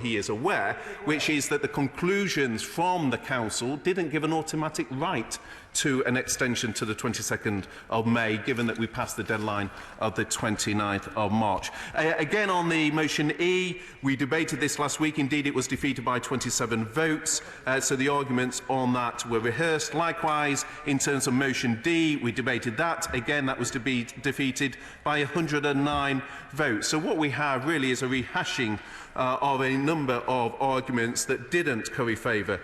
he is aware, which is that the conclusions from the Council didn't give an automatic right to an extension to the 22nd of May, given that we passed the deadline of the 29th of March. Again, on the motion E, we debated this last week. Indeed, it was defeated by 27 votes, so the arguments on that were rehearsed. Likewise, in terms of motion D, we debated that. Again, that was to be defeated by 109 votes. So what we have really is a rehashing of a number of arguments that didn't curry favour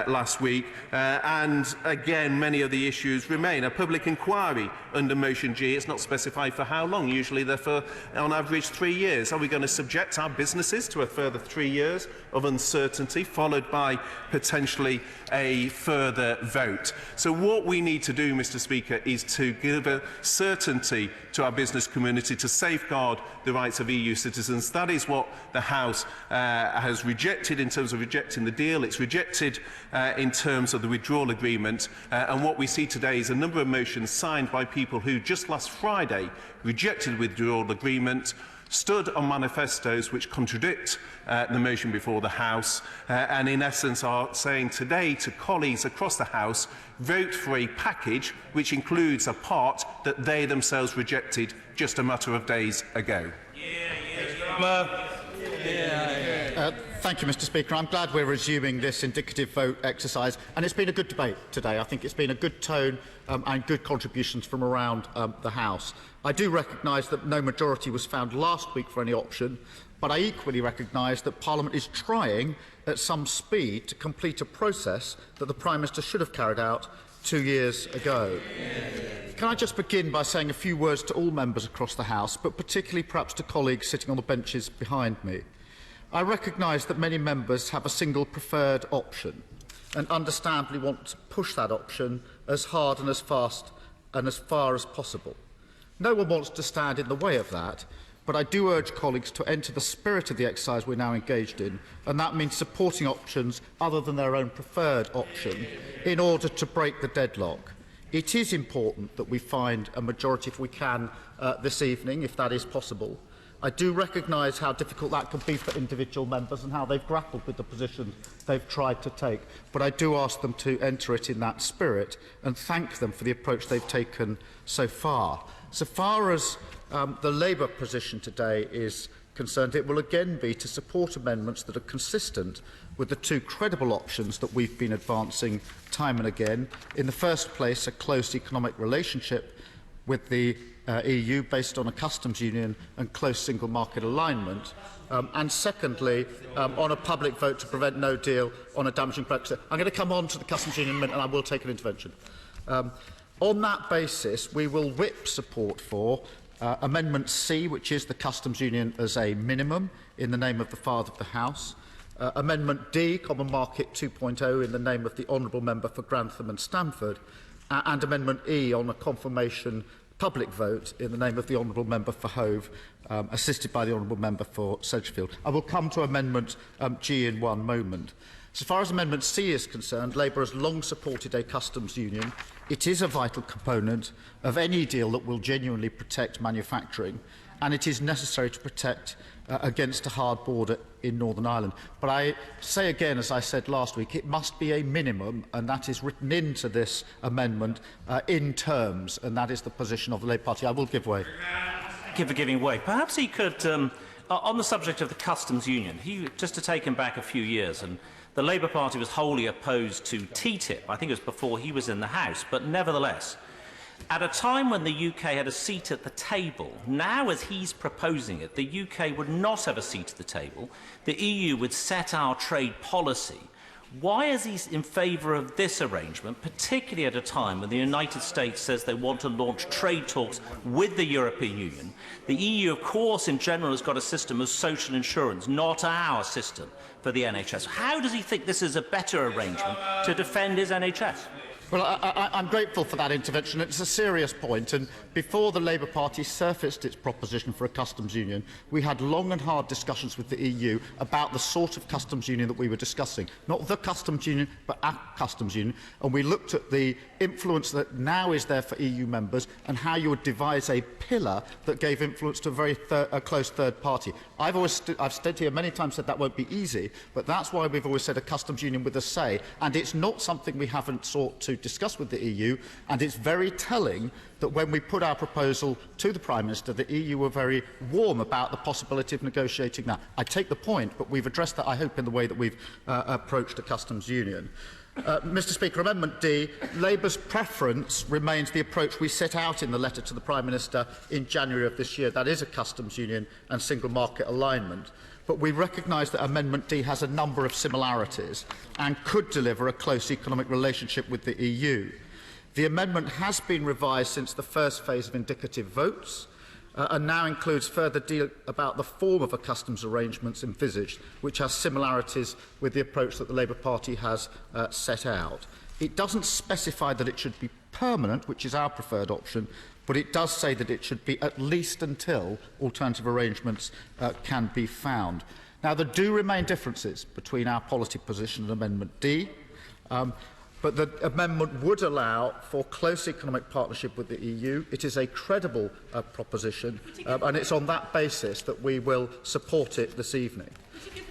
last week, and again many of the issues remain. A public inquiry under motion G, it's not specified for how long. Usually they're for on average 3 years. Are we going to subject our businesses to a further 3 years of uncertainty, followed by potentially a further vote? So what we need to do, Mr. Speaker, is to give a certainty to our business community to safeguard the rights of EU citizens. That is what the House has rejected in terms of rejecting the deal. It's rejected in terms of the withdrawal agreement, and what we see today is a number of motions signed by people who just last Friday rejected the withdrawal agreement, stood on manifestos which contradict the motion before the House, and in essence are saying today to colleagues across the House, vote for a package which includes a part that they themselves rejected just a matter of days ago. Thank you, Mr. Speaker. I'm glad we're resuming this indicative vote exercise, and it's been a good debate today. I think it's been a good tone and good contributions from around the House. I do recognise that no majority was found last week for any option, but I equally recognise that Parliament is trying at some speed to complete a process that the Prime Minister should have carried out 2 years ago. Can I just begin by saying a few words to all members across the House, but particularly perhaps to colleagues sitting on the benches behind me. I recognise that many members have a single preferred option and understandably want to push that option as hard and as fast and as far as possible. No one wants to stand in the way of that, but I do urge colleagues to enter the spirit of the exercise we're now engaged in, and that means supporting options other than their own preferred option in order to break the deadlock. It is important that we find a majority, if we can, this evening, if that is possible. I do recognise how difficult that can be for individual members and how they've grappled with the position they've tried to take, but I do ask them to enter it in that spirit and thank them for the approach they've taken so far. So far as the Labour position today is concerned, it will again be to support amendments that are consistent with the two credible options that we've been advancing time and again. In the first place, a close economic relationship with the EU based on a customs union and close single market alignment, and secondly, on a public vote to prevent no deal on a damaging Brexit. I'm going to come on to the customs union in a minute, and I will take an intervention. On that basis, we will whip support for Amendment C, which is the customs union as a minimum, in the name of the father of the House. Amendment D, Common Market 2.0, in the name of the honourable member for Grantham and Stamford, and Amendment E on a confirmation public vote in the name of the honourable member for Hove, assisted by the honourable member for Sedgefield. I will come to Amendment G in one moment. So far as Amendment C is concerned, Labour has long supported a customs union. It is a vital component of any deal that will genuinely protect manufacturing, and it is necessary to protect against a hard border in Northern Ireland. But I say again, as I said last week, it must be a minimum, and that is written into this amendment in terms, and that is the position of the Labour Party. I will give way. Thank you for giving way. Perhaps he could, on the subject of the customs union, just to take him back a few years, and the Labour Party was wholly opposed to TTIP. I think it was before he was in the House, but nevertheless, at a time when the UK had a seat at the table, now as he's proposing it, the UK would not have a seat at the table. The EU would set our trade policy. Why is he in favour of this arrangement, particularly at a time when the United States says they want to launch trade talks with the European Union? The EU, of course, in general, has got a system of social insurance, not our system for the NHS. How does he think this is a better arrangement to defend his NHS? Well, I'm grateful for that intervention. It's a serious point, and before the Labour Party surfaced its proposition for a customs union, we had long and hard discussions with the EU about the sort of customs union that we were discussing. Not the customs union, but a customs union, and we looked at the influence that now is there for EU members and how you would devise a pillar that gave influence to a very close third party. I've stood here many times said that won't be easy, but that's why we've always said a customs union with a say, and it's not something we haven't sought to discuss with the EU, and it's very telling that when we put our proposal to the Prime Minister, the EU were very warm about the possibility of negotiating that. I take the point, but we've addressed that, I hope, in the way that we've approached a customs union. Mr Speaker, Amendment D, Labour's preference remains the approach we set out in the letter to the Prime Minister in January of this year. That is a customs union and single market alignment. But we recognise that Amendment D has a number of similarities and could deliver a close economic relationship with the EU. The amendment has been revised since the first phase of indicative votes and now includes further detail about the form of a customs arrangements envisaged, which has similarities with the approach that the Labour Party has set out. It doesn't specify that it should be permanent, which is our preferred option, but it does say that it should be at least until alternative arrangements can be found. Now, there do remain differences between our policy position and Amendment D, but the amendment would allow for close economic partnership with the EU. It is a credible proposition, and it's on that basis that we will support it this evening.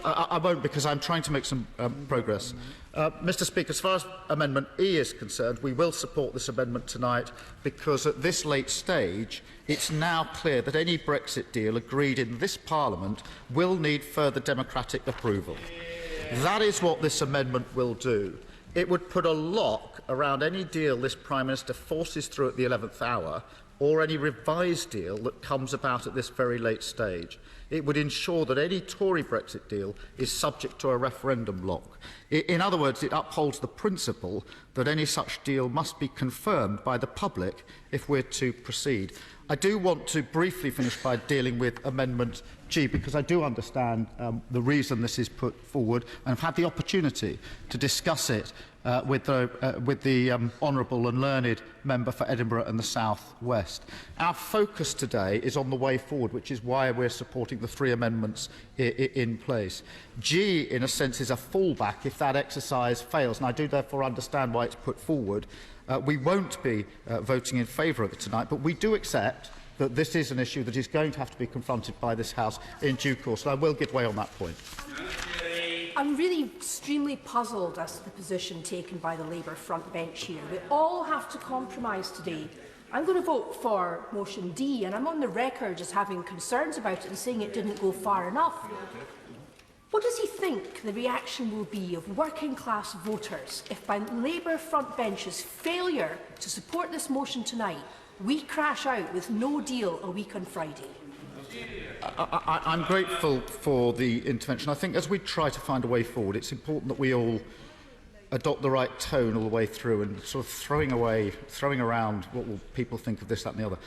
I won't, because I'm trying to make some progress. Mr Speaker, as far as Amendment E is concerned, we will support this amendment tonight because at this late stage it's now clear that any Brexit deal agreed in this Parliament will need further democratic approval. That is what this amendment will do. It would put a lock around any deal this Prime Minister forces through at the 11th hour or any revised deal that comes about at this very late stage. It would ensure that any Tory Brexit deal is subject to a referendum lock. In other words, it upholds the principle that any such deal must be confirmed by the public if we're to proceed. I do want to briefly finish by dealing with Amendment G, because I do understand the reason this is put forward, and I've had the opportunity to discuss it with the honourable and learned member for Edinburgh and the South West. Our focus today is on the way forward, which is why we're supporting the three amendments in place. G, in a sense, is a fallback if that exercise fails, and I do therefore understand why it's put forward. We won't be voting in favour of it tonight, but we do accept that this is an issue that is going to have to be confronted by this House in due course, and I will give way on that point. I'm really extremely puzzled as to the position taken by the Labour front bench here. We all have to compromise today. I'm going to vote for motion D, and I'm on the record as having concerns about it and saying it didn't go far enough. What does he think the reaction will be of working-class voters if, by Labour front bench's failure to support this motion tonight, we crash out with no deal a week on Friday? I'm grateful for the intervention. I think as we try to find a way forward, it's important that we all adopt the right tone all the way through, and sort of throwing around what will people think of this, that and the other.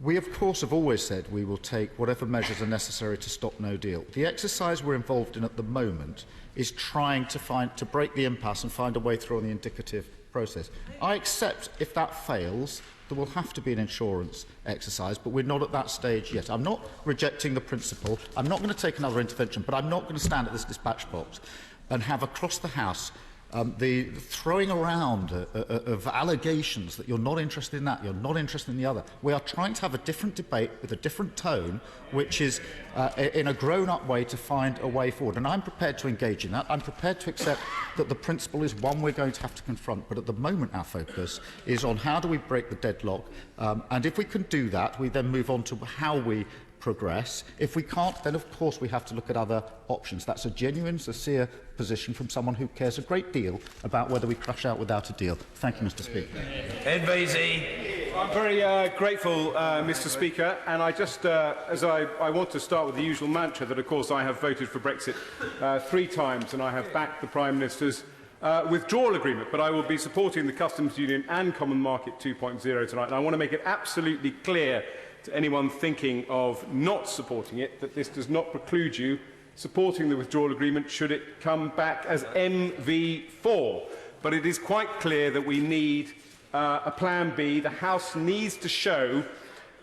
We, of course, have always said we will take whatever measures are necessary to stop no deal. The exercise we're involved in at the moment is trying to break the impasse and find a way through on the indicative process. I accept if that fails, there will have to be an insurance exercise, but we're not at that stage yet. I'm not rejecting the principle. I'm not going to take another intervention, but I'm not going to stand at this dispatch box and have across the House the throwing around of allegations that you're not interested in that, you're not interested in the other. We are trying to have a different debate with a different tone, which is in a grown-up way to find a way forward. And I'm prepared to engage in that. I'm prepared to accept that the principle is one we're going to have to confront. But at the moment, our focus is on how do we break the deadlock. And if we can do that, we then move on to how we progress. If we can't, then of course we have to look at other options. That's a genuine, sincere position from someone who cares a great deal about whether we crash out without a deal. Thank you, Mr Speaker. Ed Vasey. I'm very grateful, Mr Speaker, and I just, I want to start with the usual mantra that, of course, I have voted for Brexit 3 times and I have backed the Prime Minister's withdrawal agreement, but I will be supporting the Customs Union and Common Market 2.0 tonight, and I want to make it absolutely clear to anyone thinking of not supporting it that this does not preclude you supporting the withdrawal agreement should it come back as MV4. but it is quite clear that we need a plan B. The House needs to show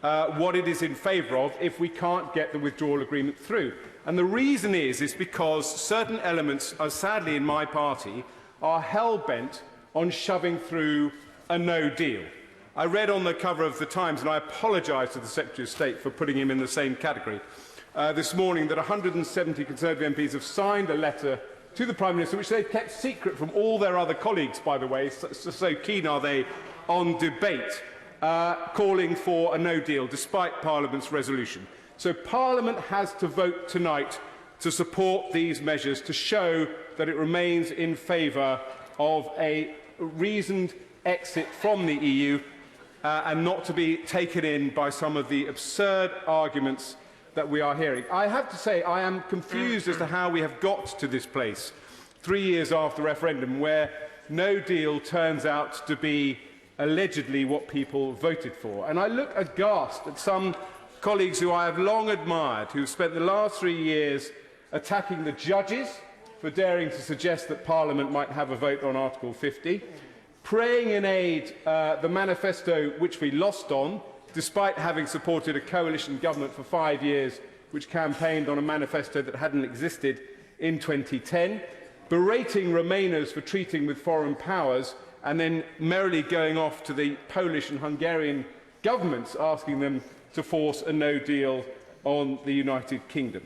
what it is in favour of if we can't get the withdrawal agreement through. And the reason is because certain elements, sadly in my party, are hell-bent on shoving through a no deal. I read on the cover of the Times, and I apologise to the Secretary of State for putting him in the same category, this morning that 170 Conservative MPs have signed a letter to the Prime Minister, which they've kept secret from all their other colleagues, by the way, so keen are they on debate, calling for a no deal, despite Parliament's resolution. So Parliament has to vote tonight to support these measures, to show that it remains in favour of a reasoned exit from the EU, and not to be taken in by some of the absurd arguments that we are hearing. I have to say I am confused as to how we have got to this place 3 years after the referendum, where no deal turns out to be allegedly what people voted for. And I look aghast at some colleagues who I have long admired, who have spent the last 3 years attacking the judges for daring to suggest that Parliament might have a vote on Article 50, praying in aid the manifesto which we lost on, despite having supported a coalition government for 5 years which campaigned on a manifesto that hadn't existed in 2010, berating Remainers for treating with foreign powers, and then merrily going off to the Polish and Hungarian governments asking them to force a no deal on the United Kingdom.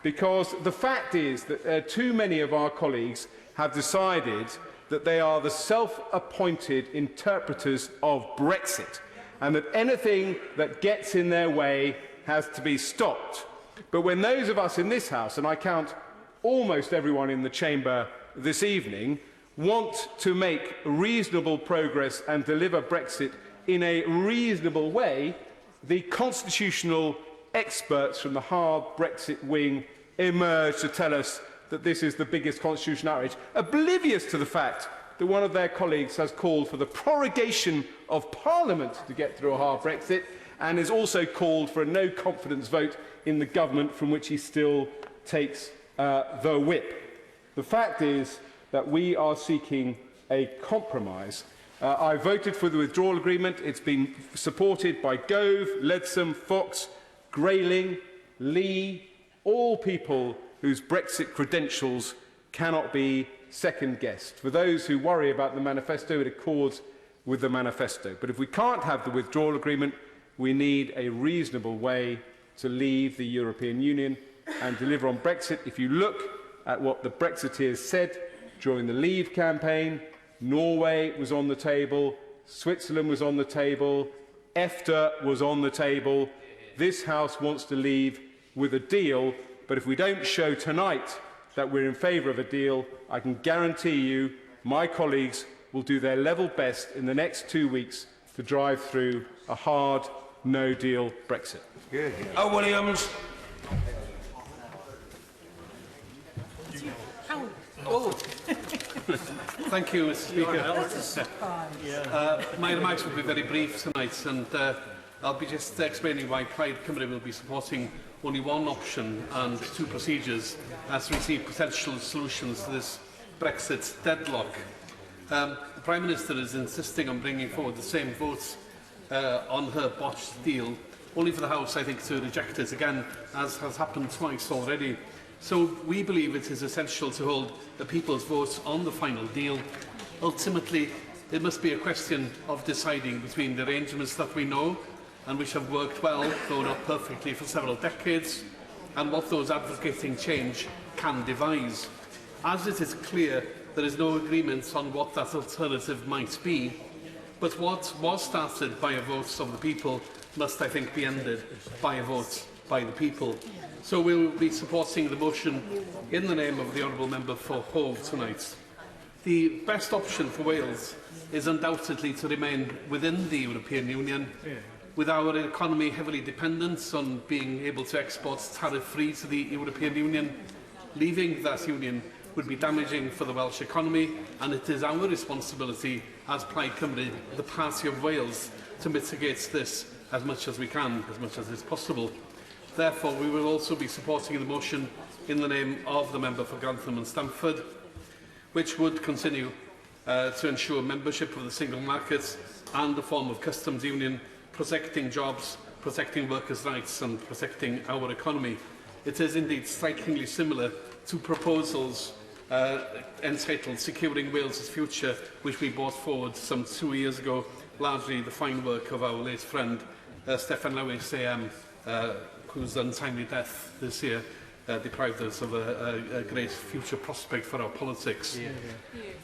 Because the fact is that too many of our colleagues have decided that they are the self-appointed interpreters of Brexit, and that anything that gets in their way has to be stopped. But when those of us in this House, and I count almost everyone in the chamber this evening, want to make reasonable progress and deliver Brexit in a reasonable way, the constitutional experts from the hard Brexit wing emerge to tell us that this is the biggest constitutional outrage, oblivious to the fact that one of their colleagues has called for the prorogation of Parliament to get through a hard Brexit, and has also called for a no-confidence vote in the government from which he still takes the whip. The fact is that we are seeking a compromise. I voted for the withdrawal agreement. It's been supported by Gove, Leadsom, Fox, Grayling, Lee, all people whose Brexit credentials cannot be second-guessed. For those who worry about the manifesto, it accords with the manifesto. But if we can't have the withdrawal agreement, we need a reasonable way to leave the European Union and deliver on Brexit. If you look at what the Brexiteers said during the Leave campaign, Norway was on the table, Switzerland was on the table, EFTA was on the table. This House wants to leave with a deal, but if we don't show tonight that we're in favour of a deal, I can guarantee you my colleagues will do their level best in the next 2 weeks to drive through a hard, no-deal Brexit. Williams. Thank you, Mr. Speaker. My remarks will be very brief tonight, and I'll be just explaining why Plaid Cymru will be supporting only one option and two procedures as we see potential solutions to this Brexit deadlock. The Prime Minister is insisting on bringing forward the same votes on her botched deal, only for the House, I think, to reject it again, as has happened twice already. So we believe it is essential to hold the people's votes on the final deal. Ultimately, it must be a question of deciding between the arrangements that we know and which have worked well, though not perfectly, for several decades, and what those advocating change can devise. As it is clear, there is no agreement on what that alternative might be, but what was started by a vote of the people must, I think, be ended by a vote by the people. So we will be supporting the motion in the name of the Honourable Member for Hove tonight. The best option for Wales is undoubtedly to remain within the European Union, with our economy heavily dependent on being able to export tariff-free to the European Union. Leaving that union would be damaging for the Welsh economy, and it is our responsibility as Plaid Cymru, the party of Wales, to mitigate this as much as we can, as much as is possible. Therefore, we will also be supporting the motion in the name of the member for Grantham and Stamford, which would continue to ensure membership of the single market and the form of customs union, protecting jobs, protecting workers' rights and protecting our economy. It is indeed strikingly similar to proposals entitled Securing Wales's Future, which we brought forward some 2 years ago, largely the fine work of our late friend Steffan Lewis AM, whose untimely death this year deprived us of a great future prospect for our politics.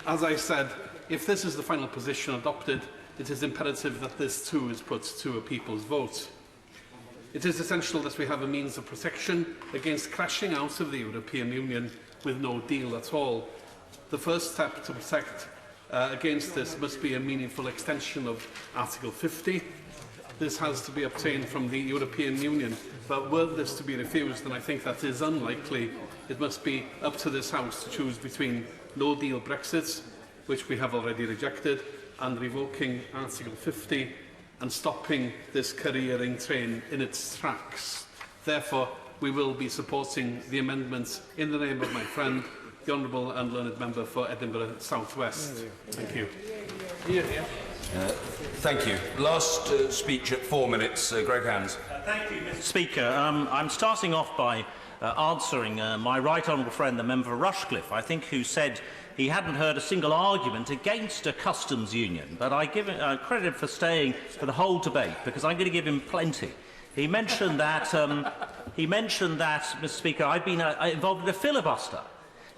As I said, if this is the final position adopted, it is imperative that this too is put to a people's vote. It is essential that we have a means of protection against crashing out of the European Union with no deal at all. The first step to protect against this must be a meaningful extension of Article 50. This has to be obtained from the European Union, but were this to be refused, and I think that is unlikely, it must be up to this House to choose between no-deal Brexit, which we have already rejected, and revoking Article 50 and stopping this careering train in its tracks. Therefore, we will be supporting the amendments in the name of my friend, the Honourable and Learned Member for Edinburgh South West. Thank you. Thank you. Last speech at 4 minutes. Greg Hands. Thank you, Mr. Speaker. I'm starting off by answering my right honourable friend, the member for Rushcliffe, I think, who said he hadn't heard a single argument against a customs union. But I give him credit for staying for the whole debate, because I'm going to give him plenty. He mentioned that, Mr. Speaker, I've been involved in a filibuster,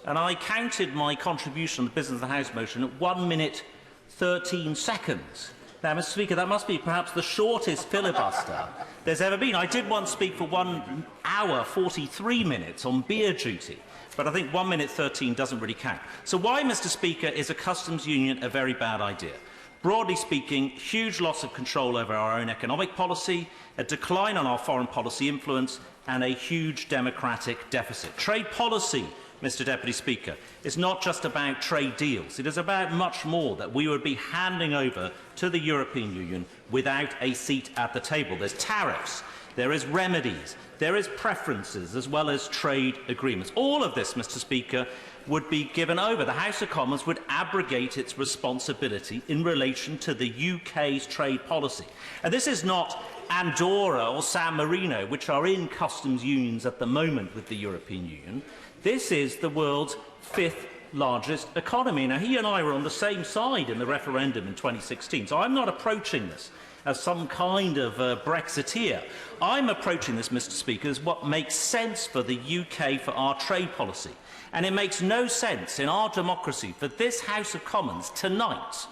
and I counted my contribution on the Business of the House motion at 1 minute 13 seconds. Now, Mr. Speaker, that must be perhaps the shortest filibuster there's ever been. I did once speak for 1 hour 43 minutes on beer duty, but I think 1 minute 13 doesn't really count. So why, Mr. Speaker, is a customs union a very bad idea? Broadly speaking, huge loss of control over our own economic policy, a decline on our foreign policy influence, and a huge democratic deficit. Trade policy, Mr. Deputy Speaker, is not just about trade deals. It is about much more that we would be handing over to the European Union without a seat at the table. There's tariffs, there is remedies, there is preferences, as well as trade agreements. All of this, Mr. Speaker, would be given over. The House of Commons would abrogate its responsibility in relation to the UK's trade policy. And this is not Andorra or San Marino, which are in customs unions at the moment with the European Union. This is the world's 5th largest economy. Now, he and I were on the same side in the referendum in 2016, so I'm not approaching this as some kind of Brexiteer. I'm approaching this, Mr. Speaker, as what makes sense for the UK for our trade policy. And it makes no sense in our democracy for this House of Commons tonight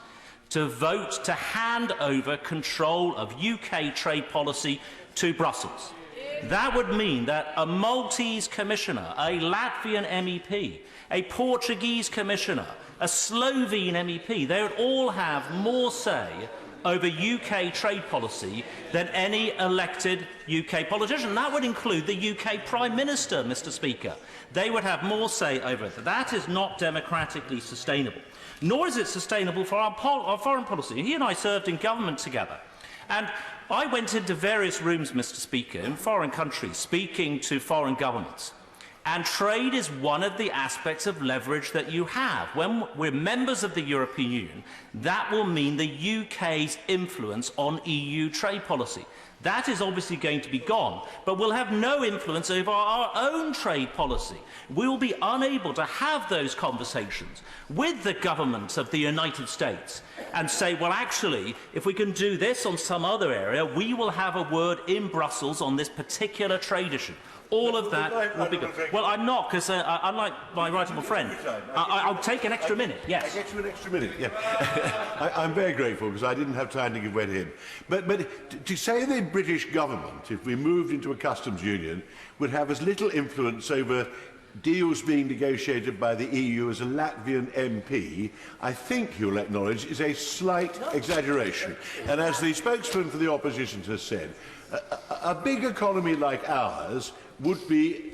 to vote to hand over control of UK trade policy to Brussels. That would mean that a Maltese commissioner, a Latvian MEP, a Portuguese commissioner, a Slovene MEP, they would all have more say over UK trade policy than any elected UK politician. That would include the UK Prime Minister, Mr. Speaker. They would have more say over it. That is not democratically sustainable, nor is it sustainable for our foreign policy. He and I served in government together, and I went into various rooms, Mr. Speaker, in foreign countries, speaking to foreign governments. And trade is one of the aspects of leverage that you have. When we're members of the European Union, that will mean the UK's influence on EU trade policy. That is obviously going to be gone, but we'll have no influence over our own trade policy. We will be unable to have those conversations with the government of the United States and say, well, actually, if we can do this on some other area, we will have a word in Brussels on this particular trade issue. All of that will be good. Well, I'm not, because unlike my right honourable friend, I'll take an extra minute, yes. I get you an extra minute, yeah. I'm very grateful, because I didn't have time to give way to him. But to say the British government, if we moved into a customs union, would have as little influence over deals being negotiated by the EU as a Latvian MP, I think you'll acknowledge, is a slight exaggeration. And as the spokesman for the opposition has said, a big economy like ours would be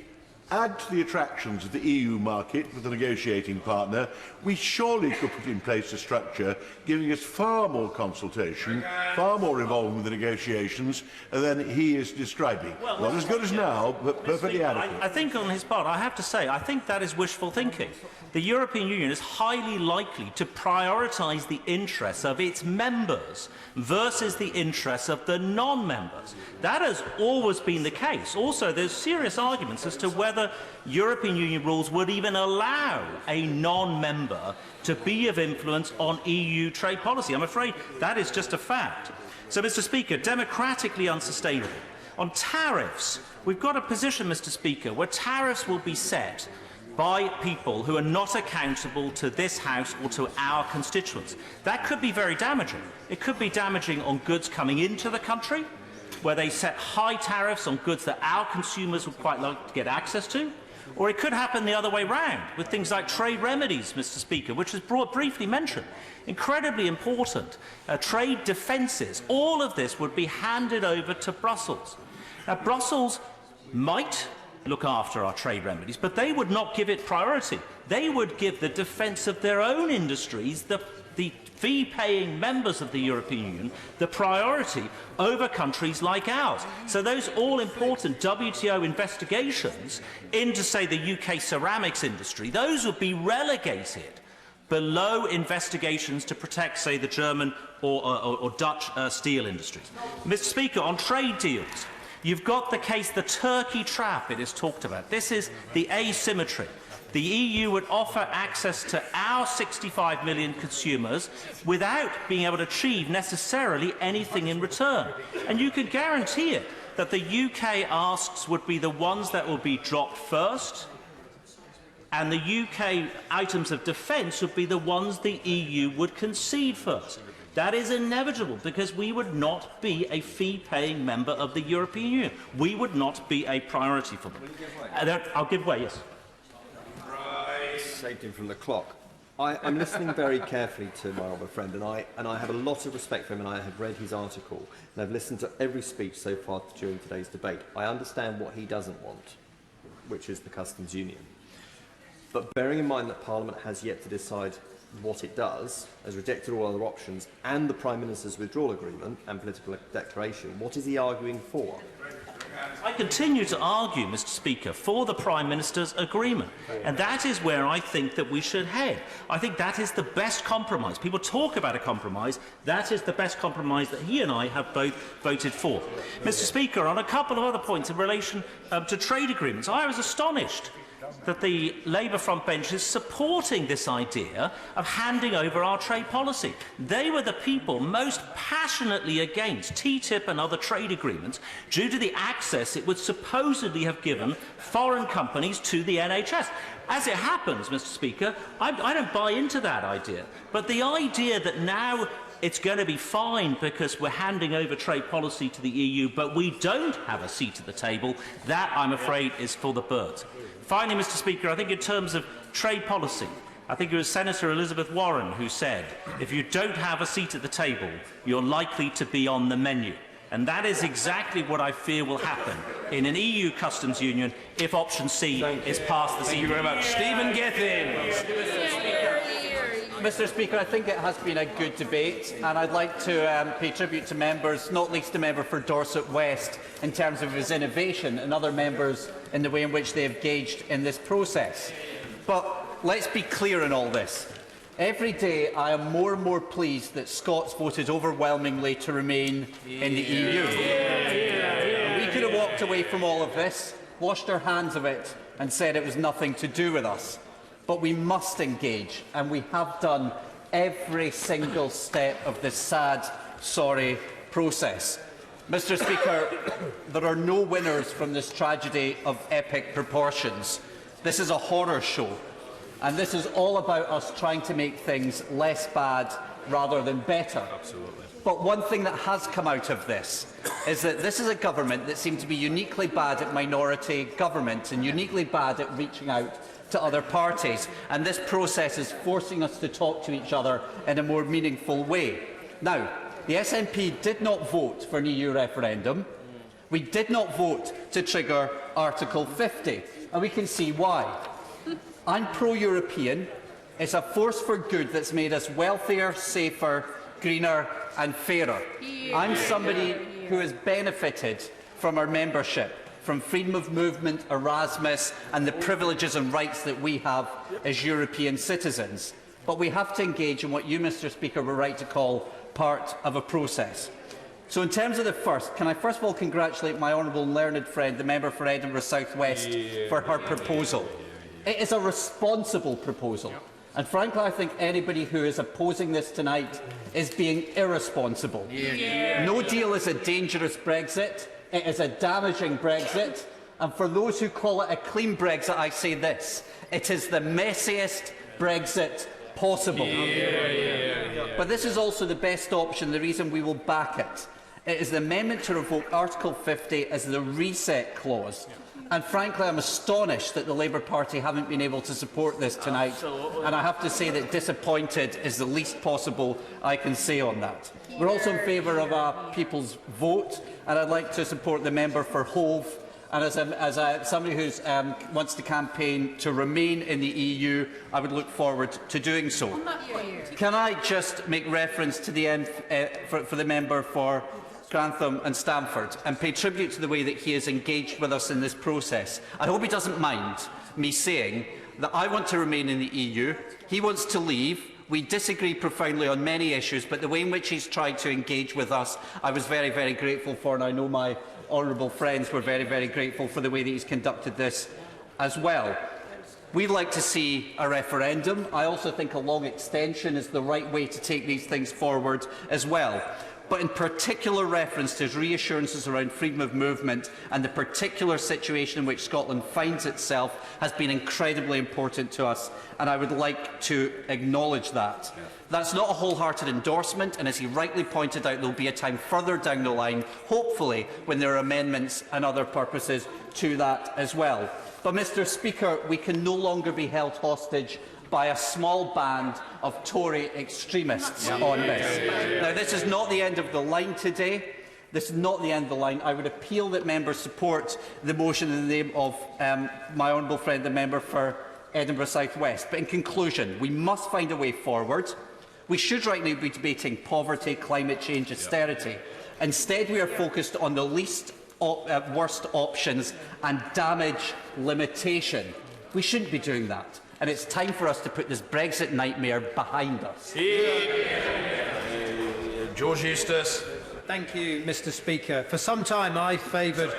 add to the attractions of the EU market with a negotiating partner, we surely could put in place a structure giving us far more consultation, far more involvement with the negotiations than he is describing. Well, not as good as now, but perfectly adequate. I think on his part, I have to say, I think that is wishful thinking. The European Union is highly likely to prioritise the interests of its members versus the interests of the non-members. That has always been the case. Also, there's serious arguments as to whether European Union rules would even allow a non-member to be of influence on EU trade policy. I'm afraid that is just a fact. So, Mr. Speaker, democratically unsustainable. On tariffs, we've got a position, Mr. Speaker, where tariffs will be set by people who are not accountable to this House or to our constituents. That could be very damaging. It could be damaging on goods coming into the country, where they set high tariffs on goods that our consumers would quite like to get access to. Or it could happen the other way round, with things like trade remedies, Mr. Speaker, which was briefly mentioned. Incredibly important. Trade defences. All of this would be handed over to Brussels. Now, Brussels might look after our trade remedies, but they would not give it priority. They would give the defence of their own industries, the fee-paying members of the European Union, the priority over countries like ours. So those all-important WTO investigations into, say, the UK ceramics industry, those would be relegated below investigations to protect, say, the German or Dutch steel industries. Mr. Speaker, on trade deals, you've got the case, the Turkey trap it is talked about. This is the asymmetry. The EU would offer access to our 65 million consumers without being able to achieve necessarily anything in return. And you can guarantee it that the UK asks would be the ones that will be dropped first, and the UK items of defence would be the ones the EU would concede first. That is inevitable, because we would not be a fee-paying member of the European Union. We would not be a priority for them. I'll give way, yes. Saved him from the clock. I'm listening very carefully to my honourable friend, and I have a lot of respect for him, and I have read his article, and I've listened to every speech so far during today's debate. I understand what he doesn't want, which is the customs union. But bearing in mind that Parliament has yet to decide what it does, has rejected all other options, and the Prime Minister's withdrawal agreement and political declaration, what is he arguing for? I continue to argue, Mr. Speaker, for the Prime Minister's agreement, and that is where I think that we should head. I think that is the best compromise. People talk about a compromise. That is the best compromise that he and I have both voted for. Mr. Speaker, on a couple of other points in relation to trade agreements, I was astonished that the Labour front bench is supporting this idea of handing over our trade policy. They were the people most passionately against TTIP and other trade agreements due to the access it would supposedly have given foreign companies to the NHS. As it happens, Mr. Speaker, I don't buy into that idea. But the idea that now it's going to be fine because we're handing over trade policy to the EU, but we don't have a seat at the table, that, I'm afraid, is for the birds. Finally, Mr. Speaker, I think in terms of trade policy, I think it was Senator Elizabeth Warren who said, if you don't have a seat at the table, you're likely to be on the menu. And that is exactly what I fear will happen in an EU customs union if option C is passed this evening. Thank you very much. Stephen Gethin. Mr. Speaker, I think it has been a good debate, and I'd like to pay tribute to members, not least the member for Dorset West, in terms of his innovation, and other members in the way in which they have engaged in this process. But let's be clear in all this. Every day I am more and more pleased that Scots voted overwhelmingly to remain in the EU. We could have walked away from all of this, washed our hands of it, and said it was nothing to do with us. But we must engage, and we have done every single step of this sad, sorry process. Mr. Speaker, there are no winners from this tragedy of epic proportions. This is a horror show, and this is all about us trying to make things less bad rather than better. Absolutely. But one thing that has come out of this is that this is a government that seemed to be uniquely bad at minority government and uniquely bad at reaching out to other parties, and this process is forcing us to talk to each other in a more meaningful way. Now, the SNP did not vote for an EU referendum. We did not vote to trigger Article 50, and we can see why. I'm pro-European. It's a force for good that's made us wealthier, safer, greener and fairer. I'm somebody who has benefited from our membership, from freedom of movement, Erasmus and the privileges and rights that we have as European citizens. But we have to engage in what you, Mr Speaker, were right to call part of a process. So in terms of the first, can I first of all congratulate my honourable and learned friend, the member for Edinburgh South West, for her proposal. It is a responsible proposal. And frankly, I think anybody who is opposing this tonight is being irresponsible. No deal is a dangerous Brexit. It is a damaging Brexit. And for those who call it a clean Brexit, I say this. It is the messiest Brexit possible. But this is also the best option, the reason we will back it. It is the amendment to revoke Article 50 as the reset clause. And frankly, I'm astonished that the Labour Party haven't been able to support this tonight. And I have to say that disappointed is the least possible I can say on that. We're also in favour of a people's vote, and I'd like to support the member for Hove. And as somebody who wants to campaign to remain in the EU, I would look forward to doing so. Can I just make reference to the end for the member for Grantham and Stamford and pay tribute to the way that he has engaged with us in this process? I hope he doesn't mind me saying that I want to remain in the EU, he wants to leave. We disagree profoundly on many issues, but the way in which he's tried to engage with us, I was very, very grateful for, and I know my honourable friends were very, very grateful for the way that he's conducted this as well. We'd like to see a referendum. I also think a long extension is the right way to take these things forward as well. But in particular reference to his reassurances around freedom of movement and the particular situation in which Scotland finds itself has been incredibly important to us, and I would like to acknowledge that. That's not a wholehearted endorsement, and as he rightly pointed out, there will be a time further down the line, hopefully, when there are amendments and other purposes to that as well. But, Mr Speaker, we can no longer be held hostage by a small band of Tory extremists on this. Now, this is not the end of the line today. This is not the end of the line. I would appeal that members support the motion in the name of my honourable friend, the member for Edinburgh South West. But in conclusion, we must find a way forward. We should right now be debating poverty, climate change, austerity. Instead, we are focused on the least worst options and damage limitation. We shouldn't be doing that. And it's time for us to put this Brexit nightmare behind us. George Eustace. Thank you, Mr Speaker. For some time I favoured...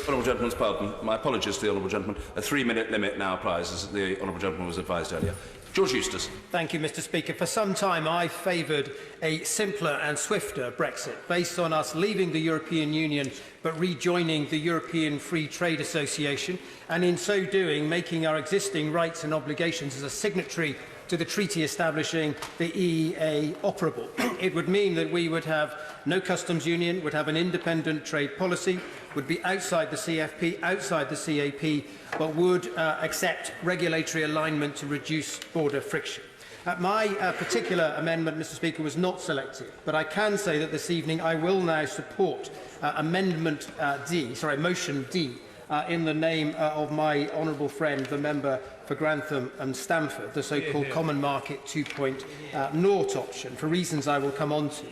Honourable Gentleman's pardon. My apologies to the Honourable Gentleman. A 3-minute limit now applies, as the Honourable Gentleman was advised earlier. George Eustace. Thank you, Mr Speaker. For some time I favoured a simpler and swifter Brexit, based on us leaving the European Union but rejoining the European Free Trade Association, and in so doing making our existing rights and obligations as a signatory to the treaty establishing the EEA operable. It would mean that we would have no customs union, would have an independent trade policy, would be outside the CFP, outside the CAP, but would accept regulatory alignment to reduce border friction. My particular amendment, Mr Speaker, was not selected, but I can say that this evening I will now support motion D, in the name of my honourable friend, the member for Grantham and Stamford, the so-called Common Market 2.0 option, for reasons I will come on to.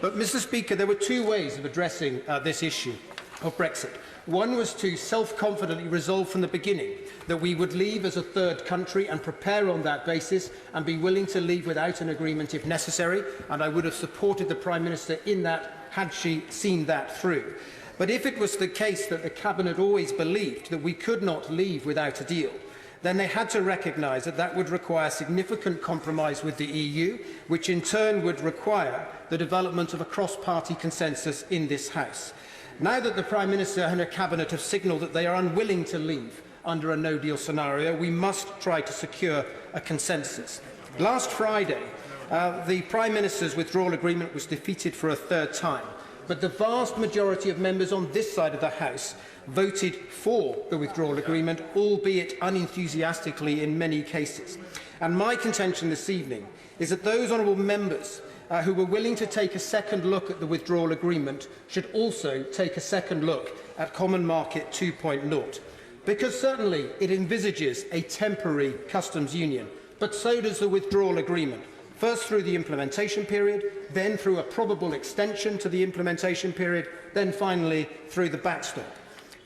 But, Mr Speaker, there were two ways of addressing this issue of Brexit. One was to self-confidently resolve from the beginning that we would leave as a third country and prepare on that basis and be willing to leave without an agreement if necessary, and I would have supported the Prime Minister in that had she seen that through. But if it was the case that the Cabinet always believed that we could not leave without a deal, then they had to recognise that that would require significant compromise with the EU, which in turn would require the development of a cross-party consensus in this House. Now that the Prime Minister and her Cabinet have signalled that they are unwilling to leave under a no-deal scenario, we must try to secure a consensus. Last Friday, the Prime Minister's withdrawal agreement was defeated for a third time, but the vast majority of members on this side of the House voted for the withdrawal agreement, albeit unenthusiastically in many cases. And my contention this evening is that those honourable members who were willing to take a second look at the withdrawal agreement should also take a second look at Common Market 2.0. Because certainly it envisages a temporary customs union, but so does the withdrawal agreement. First through the implementation period, then through a probable extension to the implementation period, then finally through the backstop.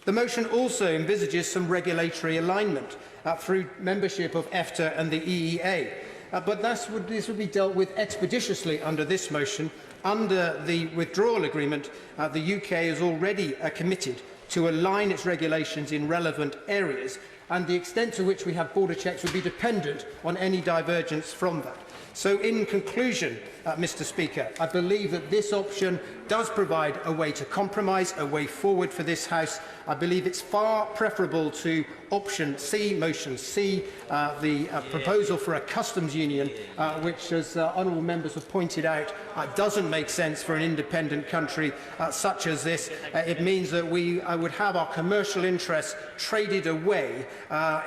The motion also envisages some regulatory alignment through membership of EFTA and the EEA. But this would be dealt with expeditiously under this motion. Under the withdrawal agreement, the UK is already committed to align its regulations in relevant areas, and the extent to which we have border checks would be dependent on any divergence from that. So, in conclusion, Mr. Speaker, I believe that this option does provide a way to compromise, a way forward for this House. I believe it's far preferable to option C, motion C, the proposal for a customs union, which, as honourable members have pointed out, doesn't make sense for an independent country such as this. It means that we would have our commercial interests traded away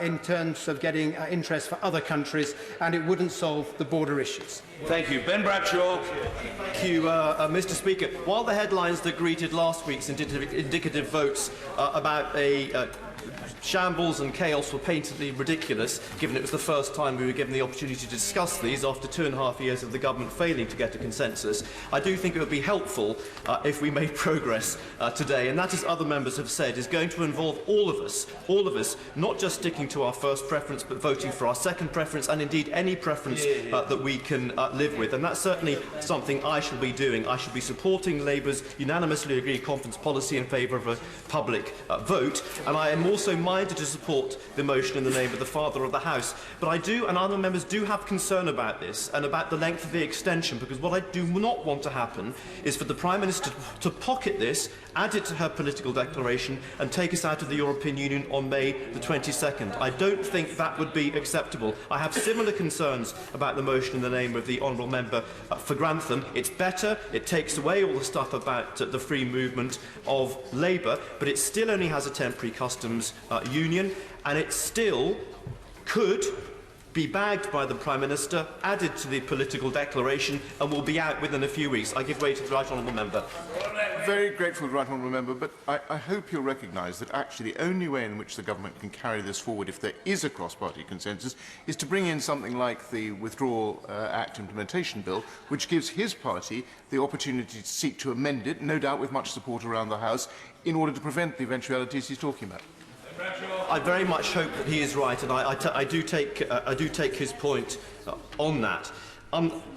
in terms of getting interest for other countries, and it wouldn't solve the border issues. Thank you. Ben Bradshaw. Thank you, Mr. Speaker. While the headlines that greeted last week's indicative votes about a shambles and chaos were patently ridiculous, given it was the first time we were given the opportunity to discuss these after 2.5 years of the government failing to get a consensus, I do think it would be helpful if we made progress today, and that, as other members have said, is going to involve all of us, not just sticking to our first preference, but voting for our second preference, and indeed any preference that we can live with. And that's certainly something I shall be doing. I shall be supporting Labour's unanimously agreed conference policy in favour of a public vote, and I am also minded to support the motion in the name of the Father of the House. But I do, and other members do, have concern about this and about the length of the extension, because what I do not want to happen is for the Prime Minister to pocket this, add it to her political declaration and take us out of the European Union on May the 22nd. I don't think that would be acceptable. I have similar concerns about the motion in the name of the honourable member for Grantham. It's better, it takes away all the stuff about the free movement of Labour, but it still only has a temporary customs union, and it still could be bagged by the Prime Minister, added to the political declaration, and will be out within a few weeks. I give way to the Right Honourable Member. Very grateful to the Right Honourable Member, but I hope you'll recognise that actually the only way in which the government can carry this forward, if there is a cross-party consensus, is to bring in something like the Withdrawal Act Implementation Bill, which gives his party the opportunity to seek to amend it, no doubt with much support around the House, in order to prevent the eventualities he's talking about. I very much hope that he is right, and I do take his point on that.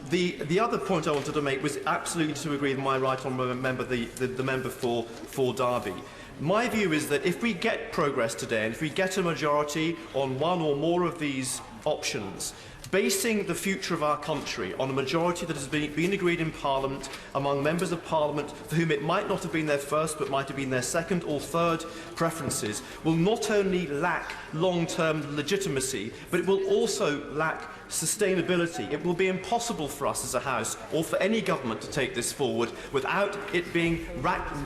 The other point I wanted to make was absolutely to agree with my right honourable member, the member for Derby. My view is that if we get progress today, and if we get a majority on one or more of these options, basing the future of our country on a majority that has been agreed in Parliament among members of Parliament for whom it might not have been their first but might have been their second or third preferences, will not only lack long-term legitimacy, but it will also lack sustainability. It will be impossible for us as a House, or for any government, to take this forward without it being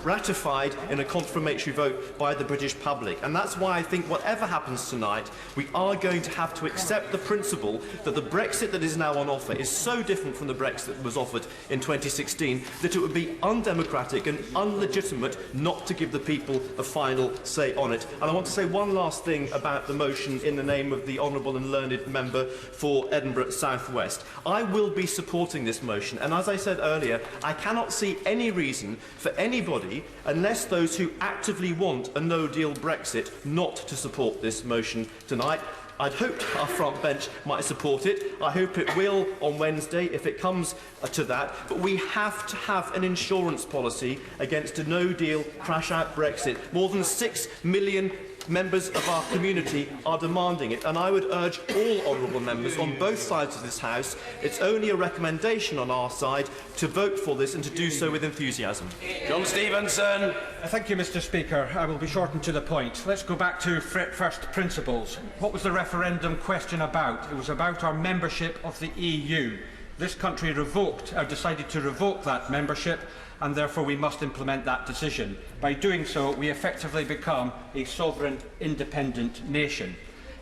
ratified in a confirmatory vote by the British public. And that's why I think whatever happens tonight, we are going to have to accept the principle that the Brexit that is now on offer is so different from the Brexit that was offered in 2016 that it would be undemocratic and unlegitimate not to give the people a final say on it. And I want to say one last thing about the motion in the name of the honourable and learned member for Edinburgh South West. I will be supporting this motion, and as I said earlier, I cannot see any reason for anybody, unless those who actively want a no-deal Brexit, not to support this motion tonight. I'd hoped our front bench might support it. I hope it will on Wednesday if it comes to that. But we have to have an insurance policy against a no-deal, crash-out Brexit. More than 6 million members of our community are demanding it, and I would urge all honourable members on both sides of this House, it's only a recommendation on our side, to vote for this and to do so with enthusiasm. John Stevenson. Thank you, Mr. Speaker. I will be short and to the point. Let's go back to first principles. What was the referendum question about? It was about our membership of the EU. This country decided to revoke that membership, and therefore we must implement that decision. By doing so, we effectively become a sovereign, independent nation.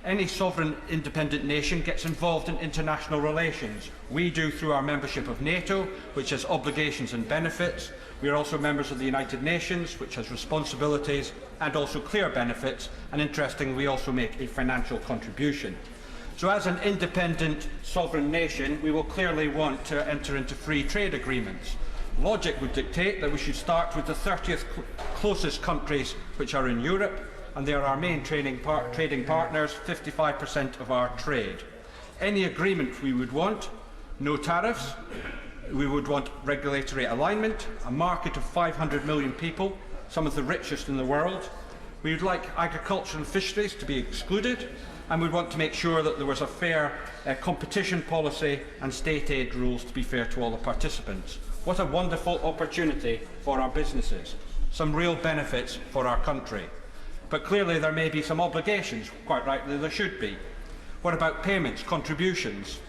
Any sovereign independent nation gets involved in international relations. We do through our membership of NATO, which has obligations and benefits. We are also members of the United Nations, which has responsibilities and also clear benefits, and interestingly, we also make a financial contribution. So as an independent sovereign nation, we will clearly want to enter into free trade agreements. Logic would dictate that we should start with the 30th closest countries which are in Europe, and they are our main trading partners, 55% of our trade. Any agreement we would want: no tariffs, we would want regulatory alignment, a market of 500 million people, some of the richest in the world. We would like agriculture and fisheries to be excluded, and we want to make sure that there was a fair competition policy and state aid rules to be fair to all the participants. What a wonderful opportunity for our businesses, some real benefits for our country. But clearly there may be some obligations, quite rightly there should be. What about payments, contributions?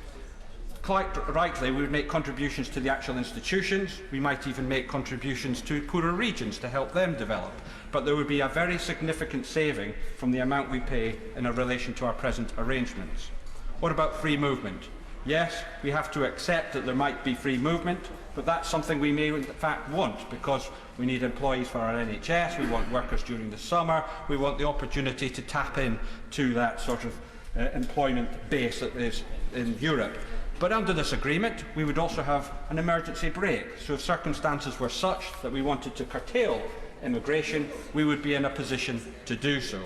Quite rightly we would make contributions to the actual institutions, we might even make contributions to poorer regions to help them develop. But there would be a very significant saving from the amount we pay in relation to our present arrangements. What about free movement? Yes, we have to accept that there might be free movement, but that's something we may in fact want, because we need employees for our NHS, we want workers during the summer, we want the opportunity to tap in to that sort of employment base that is in Europe. But under this agreement, we would also have an emergency brake, so if circumstances were such that we wanted to curtail immigration, we would be in a position to do so.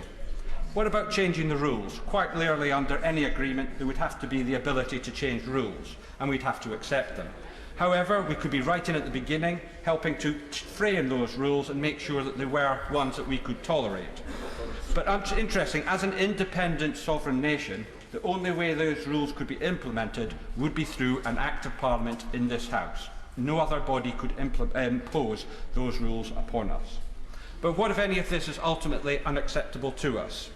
What about changing the rules? Quite clearly, under any agreement, there would have to be the ability to change rules, and we'd have to accept them. However, we could be right in at the beginning, helping to frame those rules and make sure that they were ones that we could tolerate. But interesting, as an independent sovereign nation, the only way those rules could be implemented would be through an Act of Parliament in this House. No other body could impose those rules upon us. But what if any of this is ultimately unacceptable to us?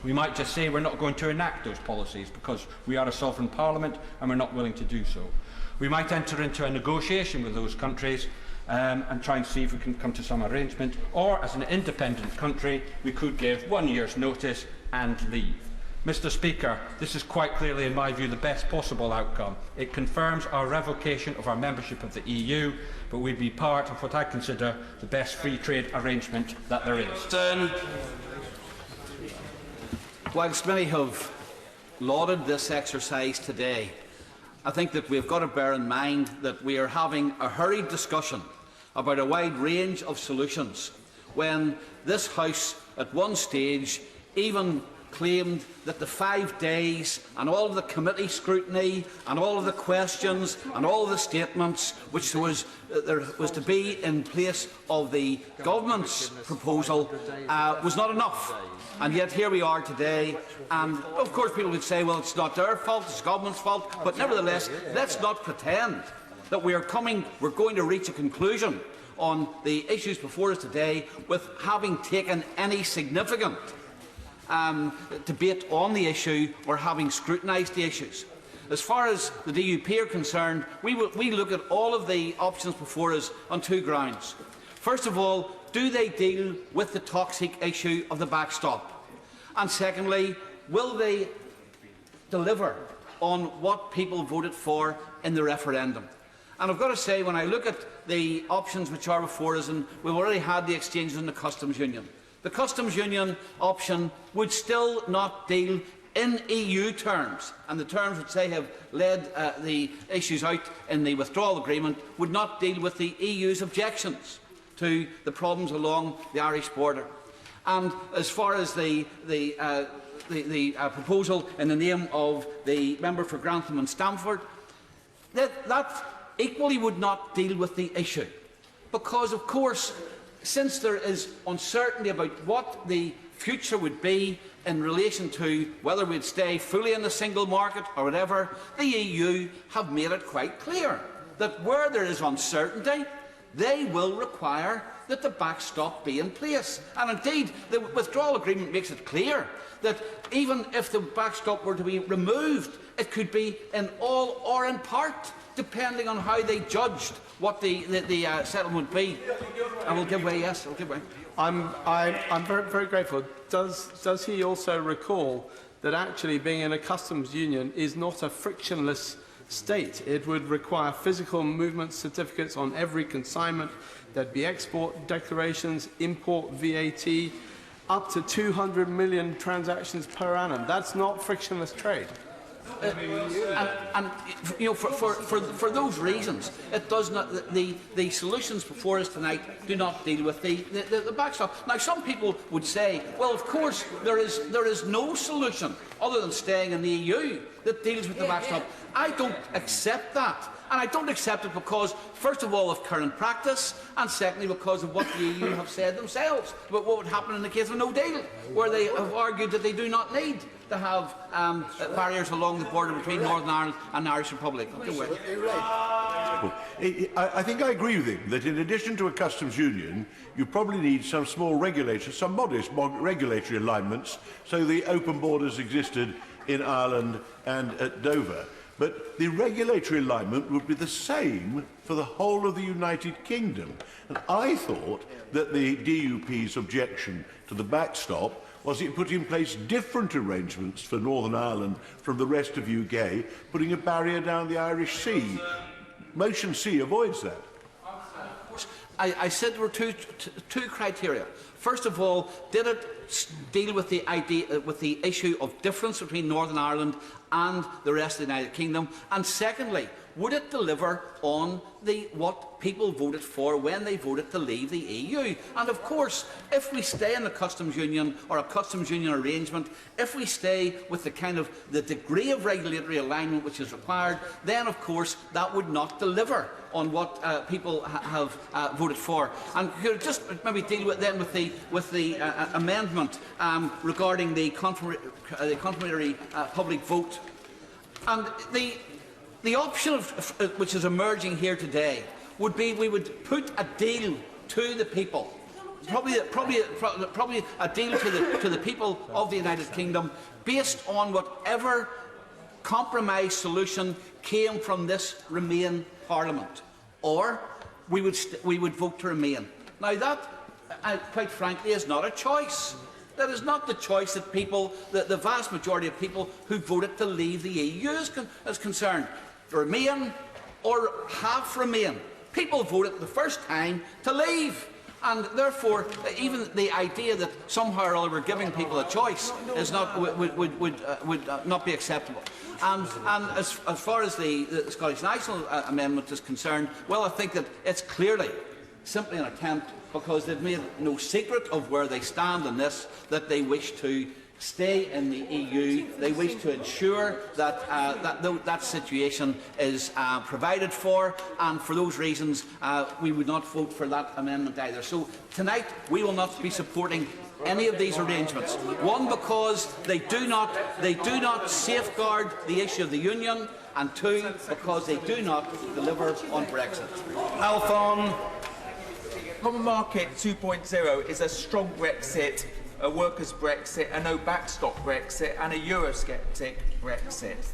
We might just say we're not going to enact those policies because we are a sovereign parliament and we're not willing to do so. We might enter into a negotiation with those countries and try and see if we can come to some arrangement, or as an independent country we could give 1 year's notice and leave. Mr. Speaker, this is quite clearly, in my view, the best possible outcome. It confirms our revocation of our membership of the EU, but we'd be part of what I consider the best free trade arrangement that there is. Whilst many have lauded this exercise today, I think that we've got to bear in mind that we are having a hurried discussion about a wide range of solutions, when this House at one stage even claimed that the 5 days and all of the committee scrutiny and all of the questions and all of the statements which there was to be in place of the government's proposal was not enough. And yet here we are today, and of course people would say, well, it's not their fault, it's the government's fault, but nevertheless, let's not pretend that we're going to reach a conclusion on the issues before us today with having taken any significant debate on the issue or having scrutinised the issues. As far as the DUP are concerned, we look at all of the options before us on two grounds. First of all, do they deal with the toxic issue of the backstop? And secondly, will they deliver on what people voted for in the referendum? And I've got to say, when I look at the options which are before us, and we've already had the exchanges in the customs union, the customs union option would still not deal in EU terms, and the terms which they have led the issues out in the withdrawal agreement would not deal with the EU's objections to the problems along the Irish border. And as far as the proposal in the name of the member for Grantham and Stamford, that equally would not deal with the issue, because of course, since there is uncertainty about what the future would be in relation to whether we'd stay fully in the single market or whatever, the EU have made it quite clear that where there is uncertainty, they will require that the backstop be in place. And indeed, the withdrawal agreement makes it clear that even if the backstop were to be removed, it could be in all or in part, depending on how they judged what the settlement would be. I will give way, yes, I'll give way. I'm very, very grateful. Does he also recall that actually being in a customs union is not a frictionless state. It would require physical movement certificates on every consignment. There'd be export declarations, import VAT, up to 200 million transactions per annum. That's not frictionless trade. And you know, for those reasons, it does not. The solutions before us tonight do not deal with the backstop. Now, some people would say, well, of course, there is no solution other than staying in the EU that deals with the backstop. I don't accept that. And I don't accept it because, first of all, of current practice, and secondly, because of what the EU have said themselves about what would happen in the case of no deal, where they have argued that they do not need to have barriers along the border between Northern Ireland and the Irish Republic. I think I agree with him that in addition to a customs union, you probably need some small regulation, some modest regulatory alignments, so the open borders existed in Ireland and at Dover. But the regulatory alignment would be the same for the whole of the United Kingdom. And I thought that the DUP's objection to the backstop was it put in place different arrangements for Northern Ireland from the rest of UK, putting a barrier down the Irish Sea. Motion C avoids that. I said there were two criteria. First of all, did it deal with the issue of difference between Northern Ireland and the rest of the United Kingdom? And secondly, would it deliver on what people voted for when they voted to leave the EU? And of course, if we stay in a customs union or a customs union arrangement, if we stay with the degree of regulatory alignment which is required, then of course that would not deliver on what people have voted for. And could just maybe deal with the amendment regarding the confirmatory public vote. And the option which is emerging here today would be we would put a deal to the people, probably a deal to the people of the United Kingdom based on whatever compromise solution came from this Remain Parliament, or we would vote to remain. Now that, quite frankly, is not a choice. That is not the choice that people, the vast majority of people who voted to leave the EU is concerned. Remain or half remain. People voted the first time to leave. And therefore, even the idea that somehow or other we're giving people a choice is would not be acceptable. And as far as the Scottish National Amendment is concerned, well, I think that it's clearly simply an attempt, because they've made no secret of where they stand in this, that they wish to stay in the EU. They wish to ensure that that situation is provided for, and for those reasons we would not vote for that amendment either. So tonight we will not be supporting any of these arrangements. One, because they do not safeguard the issue of the Union, and two, because they do not deliver on Brexit. Alphon. Common Market 2.0 is a strong Brexit, a workers' Brexit, a no backstop Brexit, and a Eurosceptic Brexit.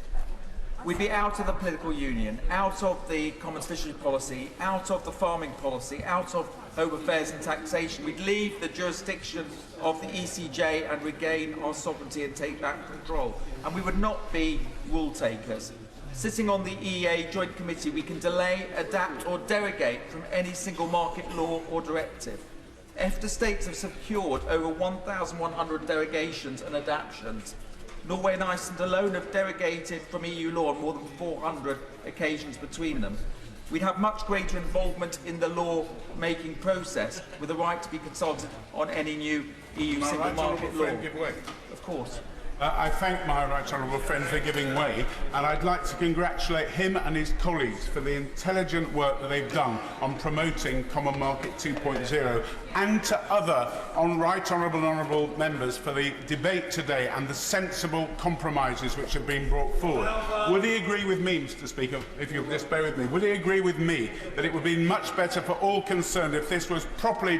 We'd be out of the political union, out of the common fisheries policy, out of the farming policy, out of home affairs and taxation. We'd leave the jurisdiction of the ECJ and regain our sovereignty and take back control. And we would not be rule takers. Sitting on the EEA Joint Committee, we can delay, adapt or derogate from any single market law or directive. EFTA states have secured over 1,100 derogations and adaptations. Norway and Iceland alone have derogated from EU law on more than 400 occasions between them. We'd have much greater involvement in the law-making process, with the right to be consulted on any new EU single market law. Of course. I thank my right honourable friend for giving way, and I'd like to congratulate him and his colleagues for the intelligent work that they've done on promoting Common Market 2.0, and to other right honourable members for the debate today and the sensible compromises which have been brought forward. Would he agree with me, Mr. Speaker, if you'll just bear with me, would he agree with me that it would be much better for all concerned if this was properly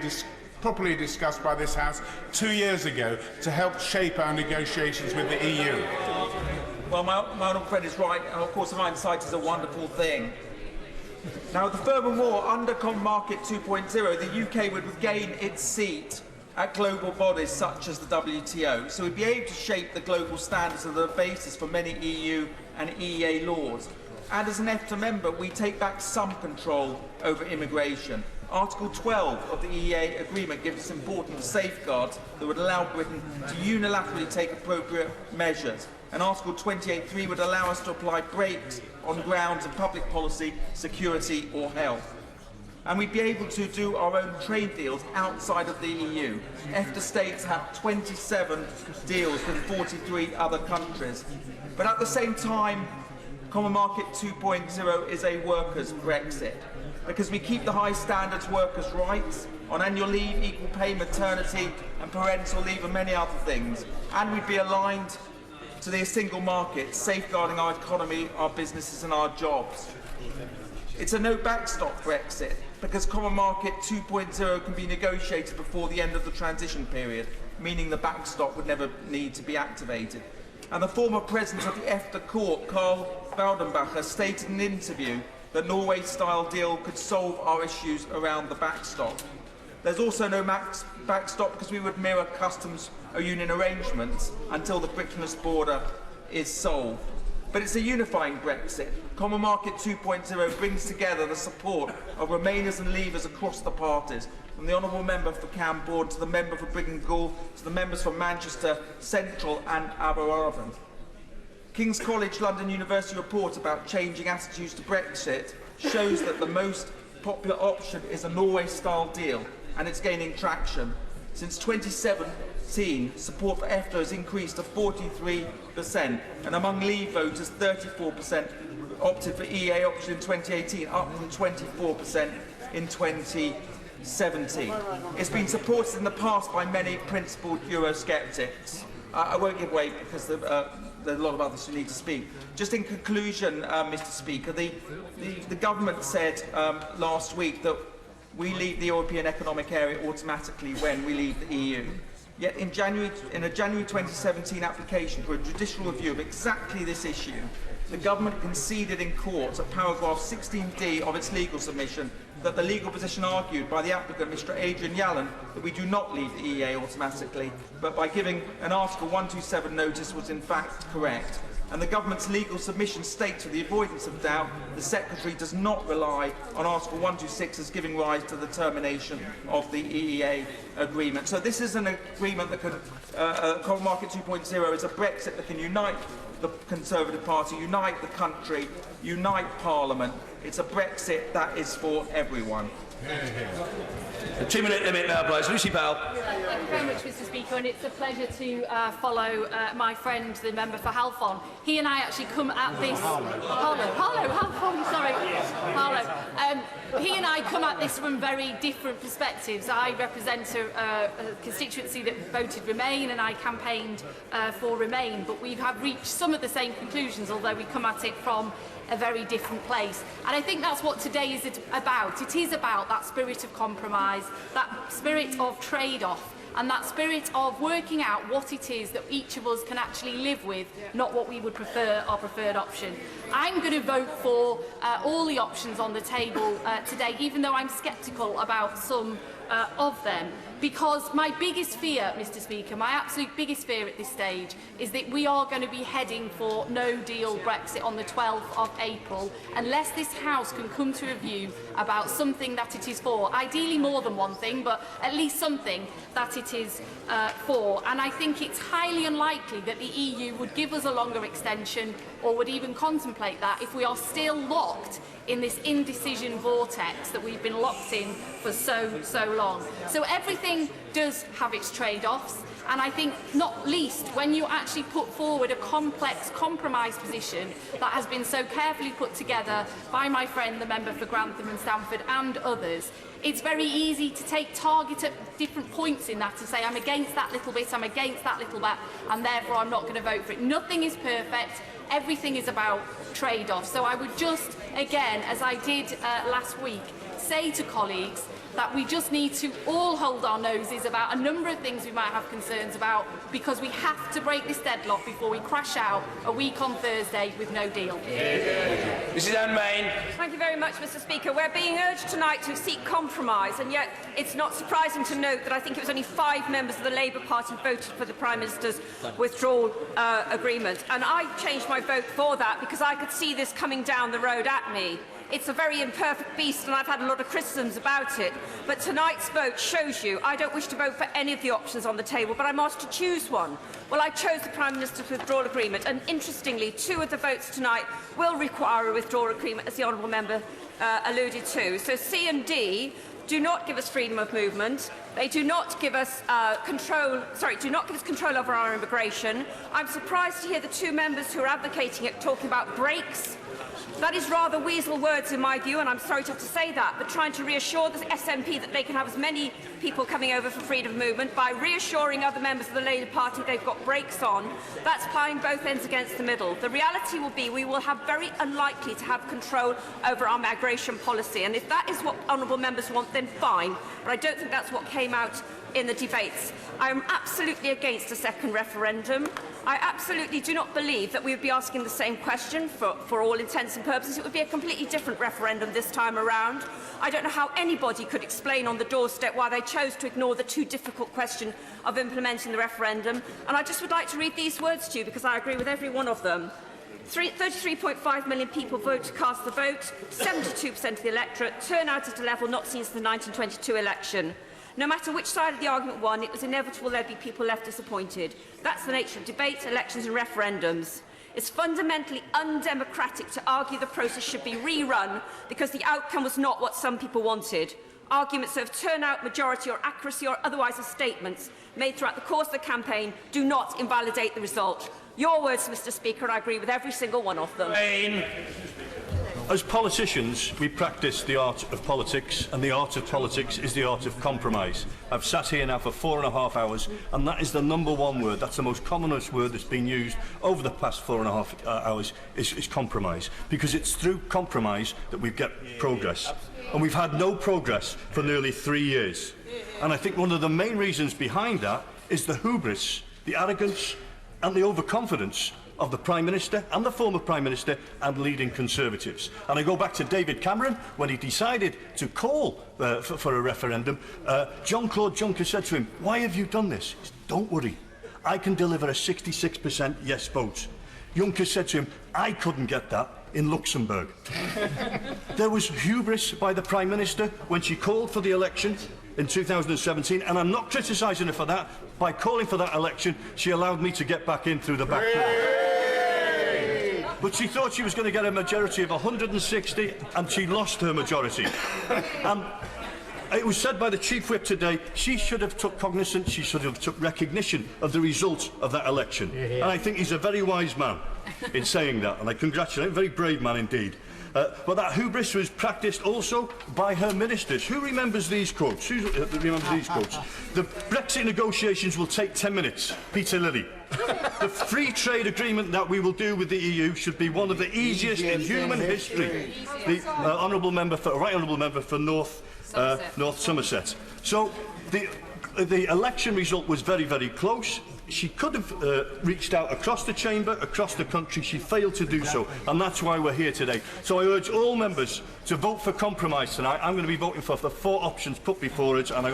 discussed by this House 2 years ago to help shape our negotiations with the EU? Well, my honourable friend is right, and of course hindsight is a wonderful thing. Now, furthermore, under Common Market 2.0, the UK would regain its seat at global bodies such as the WTO, so we'd be able to shape the global standards that are the basis for many EU and EEA laws. And as an EFTA member, we take back some control over immigration. Article 12 of the EEA agreement gives us important safeguards that would allow Britain to unilaterally take appropriate measures. And Article 28.3 would allow us to apply brakes on grounds of public policy, security or health. And we'd be able to do our own trade deals outside of the EU. EFTA states have 27 deals with 43 other countries. But at the same time, Common Market 2.0 is a workers' Brexit, because we keep the high standards workers' rights on annual leave, equal pay, maternity and parental leave and many other things. And we'd be aligned to the single market, safeguarding our economy, our businesses and our jobs. It's a no backstop Brexit, because Common Market 2.0 can be negotiated before the end of the transition period, meaning the backstop would never need to be activated. And the former president of the EFTA court, Karl Baudenbacher, stated in an interview that Norway-style deal could solve our issues around the backstop. There's also no backstop because we would mirror customs or union arrangements until the frictionless border is solved. But it's a unifying Brexit. Common Market 2.0 brings together the support of Remainers and Leavers across the parties, from the Honourable Member for Cambourne to the Member for Brigham Gall to the members from Manchester Central and Aberystwyth. King's College London University report about changing attitudes to Brexit shows that the most popular option is a Norway-style deal, and it's gaining traction. Since 2017, support for EFTA has increased to 43%, and among Leave voters, 34% opted for EEA option in 2018, up from 24% in 2017. It's been supported in the past by many principled Eurosceptics. I won't give way because there are a lot of others who need to speak. Just in conclusion, Mr. Speaker, the government said last week that we leave the European Economic Area automatically when we leave the EU. Yet in a January 2017 application for a judicial review of exactly this issue, the government conceded in court at paragraph 16D of its legal submission that the legal position argued by the applicant, Mr. Adrian Yallen, that we do not leave the EEA automatically, but by giving an Article 127 notice was in fact correct. And the government's legal submission states, for the avoidance of doubt, the Secretary does not rely on Article 126 as giving rise to the termination of the EEA agreement. So this is an agreement that could, Common Market 2.0 is a Brexit that can unite the Conservative Party, unite the country, unite Parliament. It's a Brexit that is for everyone. A 2-minute limit now, please. Lucy Powell. Thank you very much, Mr. Speaker, and it's a pleasure to follow my friend, the member for Halfon. He and I actually come at this. Halfon, sorry. He and I come at this from very different perspectives. I represent a constituency that voted Remain, and I campaigned for Remain, but we have reached some of the same conclusions, although we come at it from a very different place. And I think that's what today is about. It is about that spirit of compromise, that spirit of trade-off, and that spirit of working out what it is that each of us can actually live with, not what we would prefer, our preferred option. I'm going to vote for all the options on the table today, even though I'm sceptical about some of them. Because my biggest fear, Mr. Speaker, my absolute biggest fear at this stage is that we are going to be heading for no-deal Brexit on the 12th of April unless this House can come to a view about something that it is for. Ideally more than one thing, but at least something that it is for. And I think it's highly unlikely that the EU would give us a longer extension or would even contemplate that if we are still locked in this indecision vortex that we've been locked in for so long. So everything does have its trade-offs, and I think not least when you actually put forward a complex compromise position that has been so carefully put together by my friend, the member for Grantham and Stamford, and others. It's very easy to take target at different points in that, to say I'm against that little bit, I'm against that little bit, and therefore I'm not going to vote for it. Nothing is perfect. Everything is about trade-offs. So I would just, again, as I did last week, say to colleagues that we just need to all hold our noses about a number of things we might have concerns about, because we have to break this deadlock before we crash out a week on Thursday with no deal. Mrs Anne Main. Thank you very much, Mr. Speaker. We're being urged tonight to seek compromise, and yet it's not surprising to note that I think it was only 5 members of the Labour Party voted for the Prime Minister's withdrawal agreement. And I changed my vote for that because I could see this coming down the road at me. It's a very imperfect beast, and I've had a lot of criticisms about it. But tonight's vote shows you I don't wish to vote for any of the options on the table, but I'm asked to choose one. Well, I chose the Prime Minister's withdrawal agreement, and interestingly, 2 of the votes tonight will require a withdrawal agreement, as the honourable member alluded to. So C and D do not give us freedom of movement. They do not give us control over our immigration. I'm surprised to hear the 2 members who are advocating it talking about breaks. That is rather weasel words in my view, and I'm sorry to have to say that, but trying to reassure the SNP that they can have as many people coming over for freedom of movement by reassuring other members of the Labour Party they've got brakes on, that's playing both ends against the middle. The reality will be we will have very unlikely to have control over our migration policy, and if that is what honourable members want, then fine, but I don't think that's what came out in the debates. I am absolutely against a second referendum. I absolutely do not believe that we would be asking the same question for all intents and purposes. It would be a completely different referendum this time around. I don't know how anybody could explain on the doorstep why they chose to ignore the too difficult question of implementing the referendum. And I just would like to read these words to you because I agree with every one of them. 33.5 million people vote to cast the vote, 72% of the electorate, turnout at a level not seen since the 1922 election. No matter which side of the argument won, it was inevitable there'd be people left disappointed. That's the nature of debate, elections and referendums. It's fundamentally undemocratic to argue the process should be rerun because the outcome was not what some people wanted. Arguments of turnout, majority or accuracy or otherwise as statements made throughout the course of the campaign do not invalidate the result. Your words, Mr. Speaker, and I agree with every single one of them. As politicians, we practice the art of politics, and the art of politics is the art of compromise. I've sat here now for 4.5 hours, and that is the #1 word. That's the most commonest word that's been used over the past 4.5 hours, is compromise. Because it's through compromise that we get progress. And we've had no progress for nearly 3 years. And I think one of the main reasons behind that is the hubris, the arrogance, and the overconfidence of the Prime Minister and the former Prime Minister and leading Conservatives. And I go back to David Cameron when he decided to call for a referendum. Jean-Claude Juncker said to him, "Why have you done this?" He said, "Don't worry, I can deliver a 66% yes vote." Juncker said to him, "I couldn't get that in Luxembourg." There was hubris by the Prime Minister when she called for the election in 2017, and I'm not criticising her for that. By calling for that election, she allowed me to get back in through the back door. But she thought she was going to get a majority of 160, and she lost her majority. It was said by the Chief Whip today, she should have took cognizance, she should have took recognition of the result of that election. And I think he's a very wise man in saying that, and I congratulate him, a very brave man indeed. But that hubris was practised also by her ministers. Who remembers these quotes? Who remembers these quotes? The Brexit negotiations will take 10 minutes. Peter Lilly. The free trade agreement that we will do with the EU should be one of the easiest in human history. The honourable member for North Somerset. So the election result was very, very close. She could have reached out across the chamber, across the country. She failed to do so, and that's why we're here today. So I urge all members to vote for compromise tonight. I'm going to be voting for the 4 options put before us, and I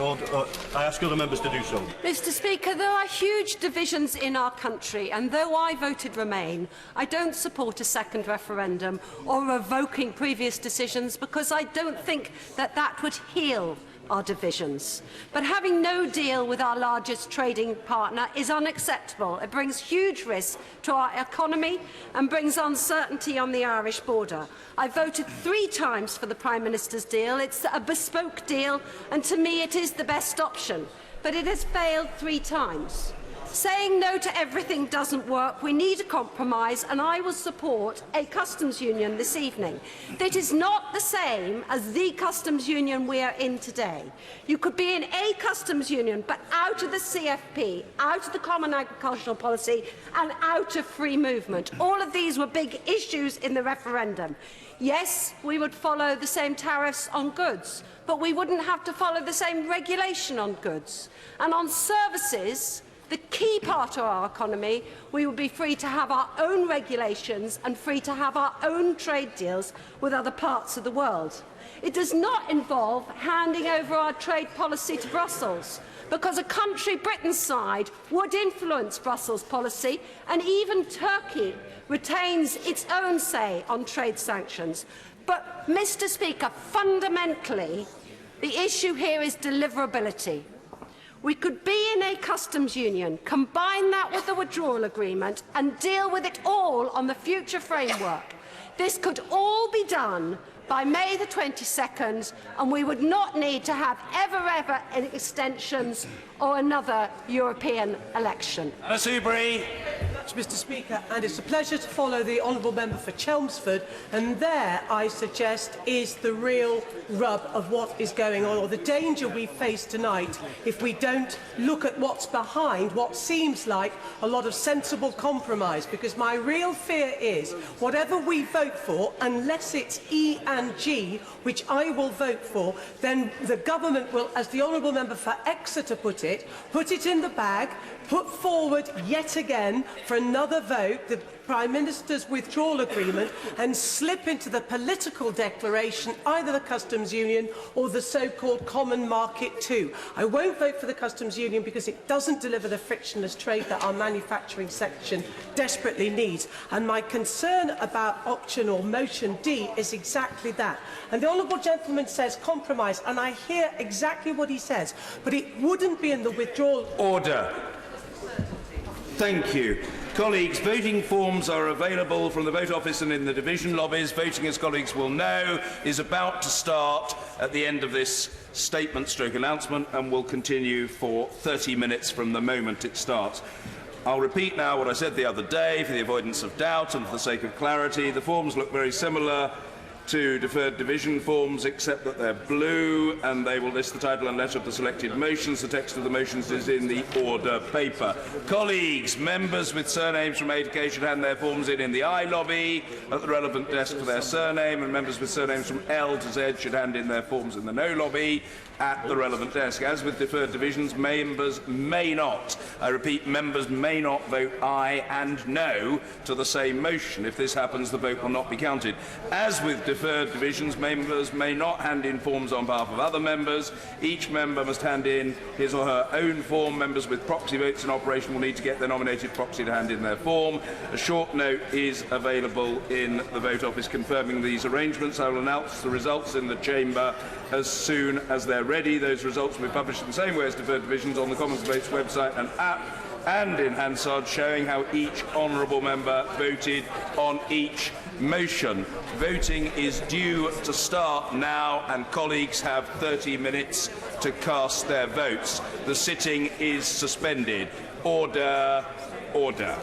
ask other members to do so. Mr. Speaker, there are huge divisions in our country, and though I voted Remain, I don't support a second referendum or revoking previous decisions because I don't think that that would heal our divisions. But having no deal with our largest trading partner is unacceptable. It brings huge risk to our economy and brings uncertainty on the Irish border. I voted 3 times for the Prime Minister's deal. It's a bespoke deal, and to me it is the best option. But it has failed 3 times. Saying no to everything doesn't work. We need a compromise, and I will support a customs union this evening. That is not the same as the customs union we are in today. You could be in a customs union, but out of the CFP, out of the Common Agricultural Policy, and out of free movement. All of these were big issues in the referendum. Yes, we would follow the same tariffs on goods, but we wouldn't have to follow the same regulation on goods. And on services, the key part of our economy, we would be free to have our own regulations and free to have our own trade deals with other parts of the world. It does not involve handing over our trade policy to Brussels, because a country Britain's side would influence Brussels policy, and even Turkey retains its own say on trade sanctions. But, Mr. Speaker, fundamentally, the issue here is deliverability. We could be in a customs union, combine that with the withdrawal agreement and deal with it all on the future framework. This could all be done by May the 22nd, and we would not need to have ever extensions or another European election. Mr. Speaker, and it's a pleasure to follow the honourable member for Chelmsford, and there, I suggest, is the real rub of what is going on, or the danger we face tonight if we don't look at what's behind what seems like a lot of sensible compromise, because my real fear is whatever we vote for, unless it's E and G, which I will vote for, then the government will, as the honourable member for Exeter put it in the bag, put forward yet again for another vote the Prime Minister's withdrawal agreement, and slip into the political declaration either the customs union or the so-called common market too. I won't vote for the customs union because it doesn't deliver the frictionless trade that our manufacturing section desperately needs. And my concern about option or motion D is exactly that. And the honourable gentleman says compromise, and I hear exactly what he says, but it wouldn't be in the withdrawal. Order. Thank you. Colleagues, voting forms are available from the vote office and in the division lobbies. Voting, as colleagues will know, is about to start at the end of this statement/announcement and will continue for 30 minutes from the moment it starts. I'll repeat now what I said the other day for the avoidance of doubt and for the sake of clarity. The forms look very similar to deferred division forms, except that they're blue, and they will list the title and letter of the selected motions. The text of the motions is in the order paper. Colleagues, members with surnames from A to K should hand their forms in the I lobby at the relevant desk for their surname, and members with surnames from L to Z should hand in their forms in the No lobby at the relevant desk. As with deferred divisions, members may not, I repeat, members may not vote aye and no to the same motion. If this happens, the vote will not be counted. As with deferred divisions, members may not hand in forms on behalf of other members. Each member must hand in his or her own form. Members with proxy votes in operation will need to get their nominated proxy to hand in their form. A short note is available in the vote office confirming these arrangements. I will announce the results in the chamber as soon as they're ready. Those results will be published in the same way as deferred divisions on the Commons Debates website and app, and in Hansard, showing how each honourable member voted on each motion. Voting is due to start now, and colleagues have 30 minutes to cast their votes. The sitting is suspended. Order, order.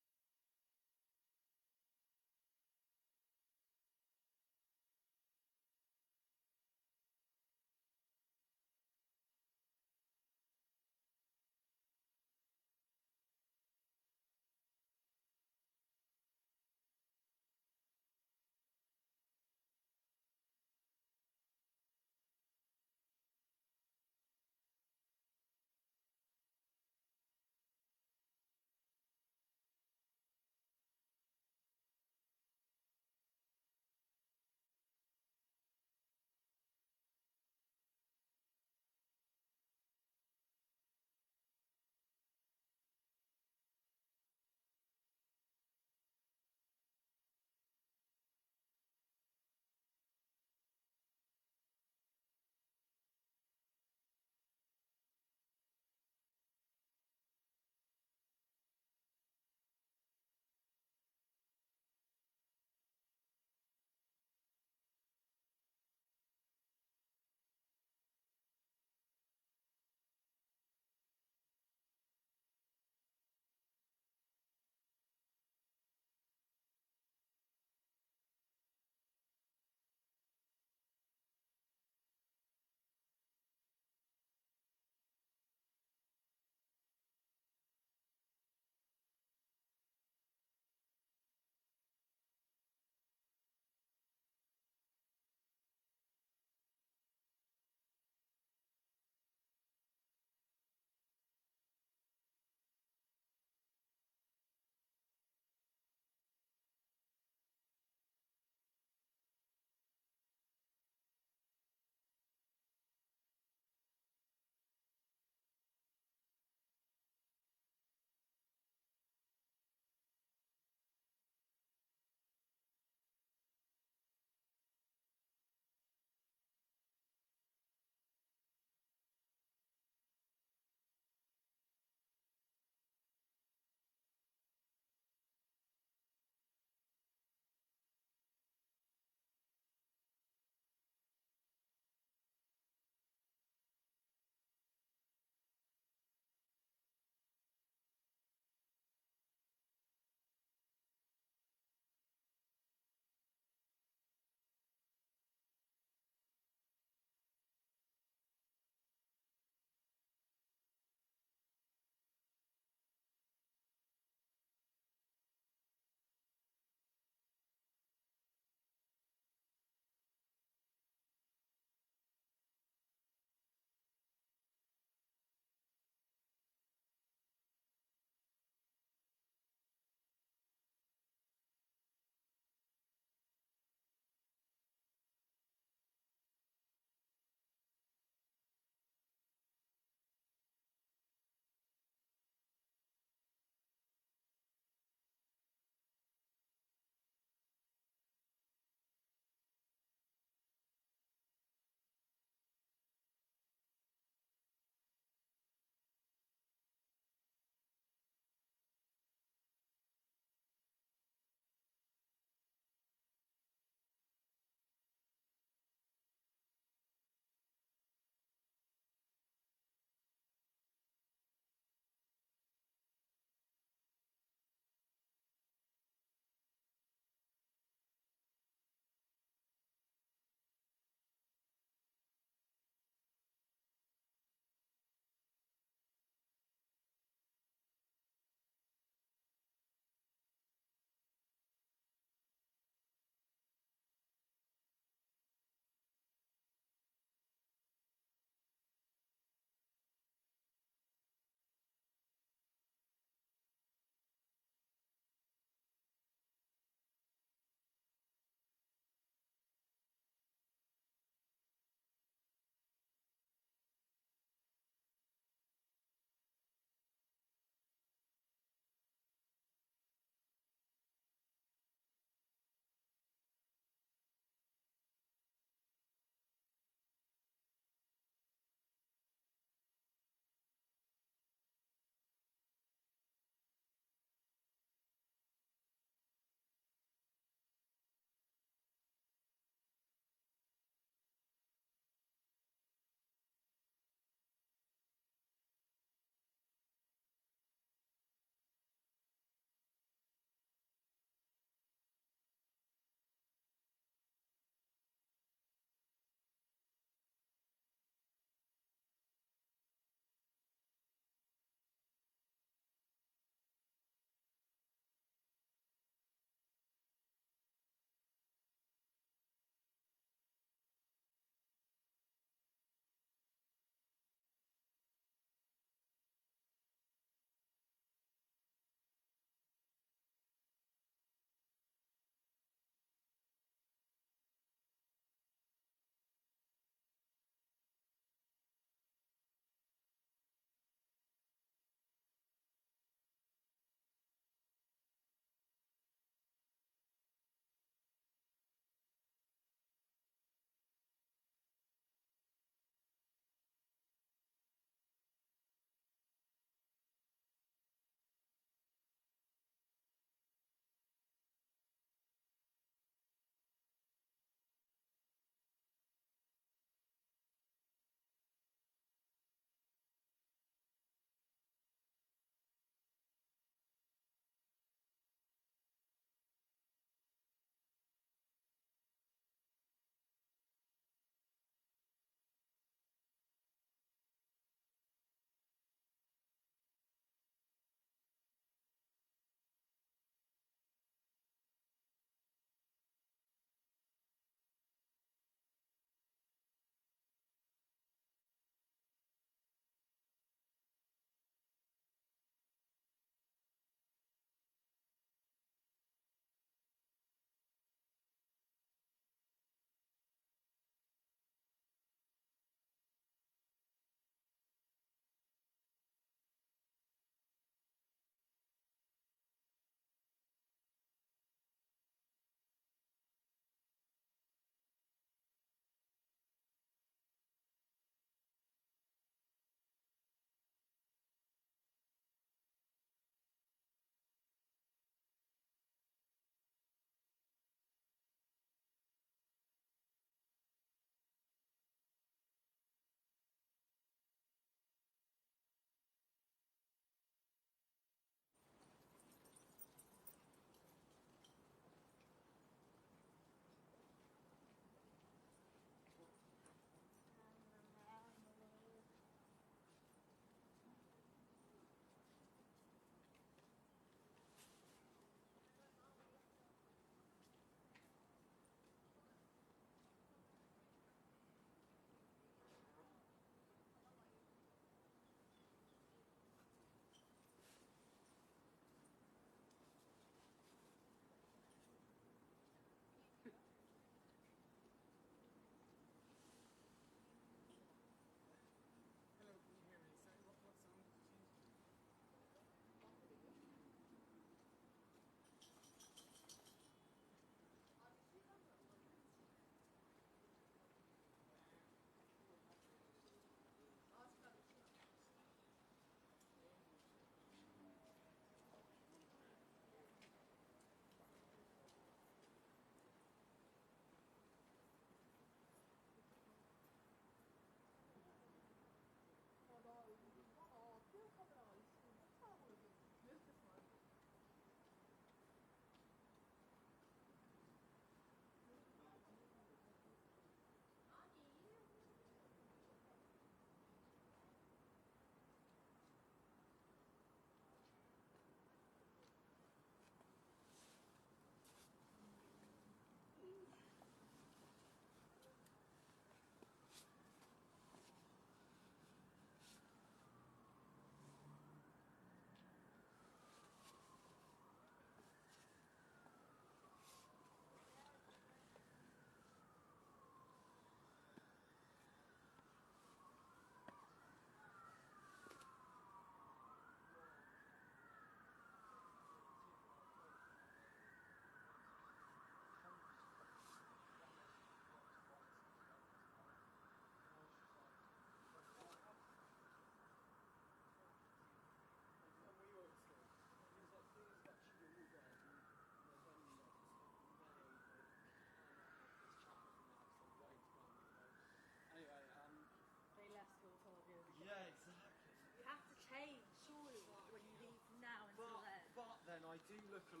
do look a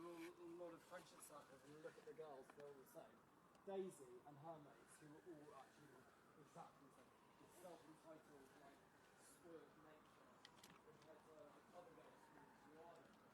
lot of French outsiders and look at the girls, they're all the same. Daisy and her mates, who are all actually exactly the same. It's self-entitled, like, spoiled nature compared to other girls who are different.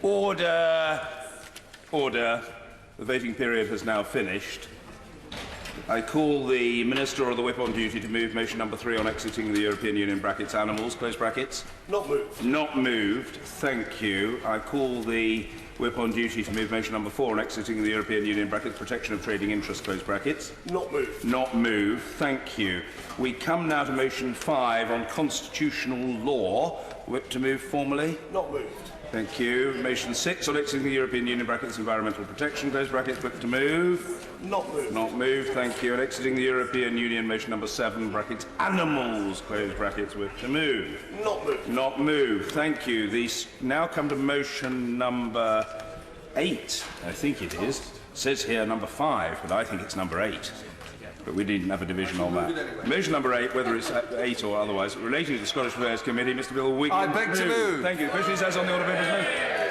Order. Order. The voting period has now finished. I call the Minister or the Whip on duty to move motion number 3 on exiting the European Union (brackets animals). Close brackets. Not moved. Not moved. Thank you. I call the Whip on duty to move motion number 4 on exiting the European Union (brackets protection of trading interests). Close brackets. Not moved. Not moved. Thank you. We come now to motion 5 on constitutional law. Whip to move formally. Not moved. Thank you. Motion 6 on exiting the European Union (brackets environmental protection). Close brackets. Whip to move. Not moved. Not moved. Thank you. And exiting the European Union, motion number 7 (brackets animals). Close brackets. Whip to move. Not moved. Not moved. Thank you. These now come to motion number 8. I think it is. It says here number 5, but I think it's number 8. But we needn't have a division on that. Motion number 8, whether it's 8 or otherwise, relating to the Scottish Affairs Committee, Mr. Bill Wiggin. I beg to move. Thank you. The question is as on the order papers.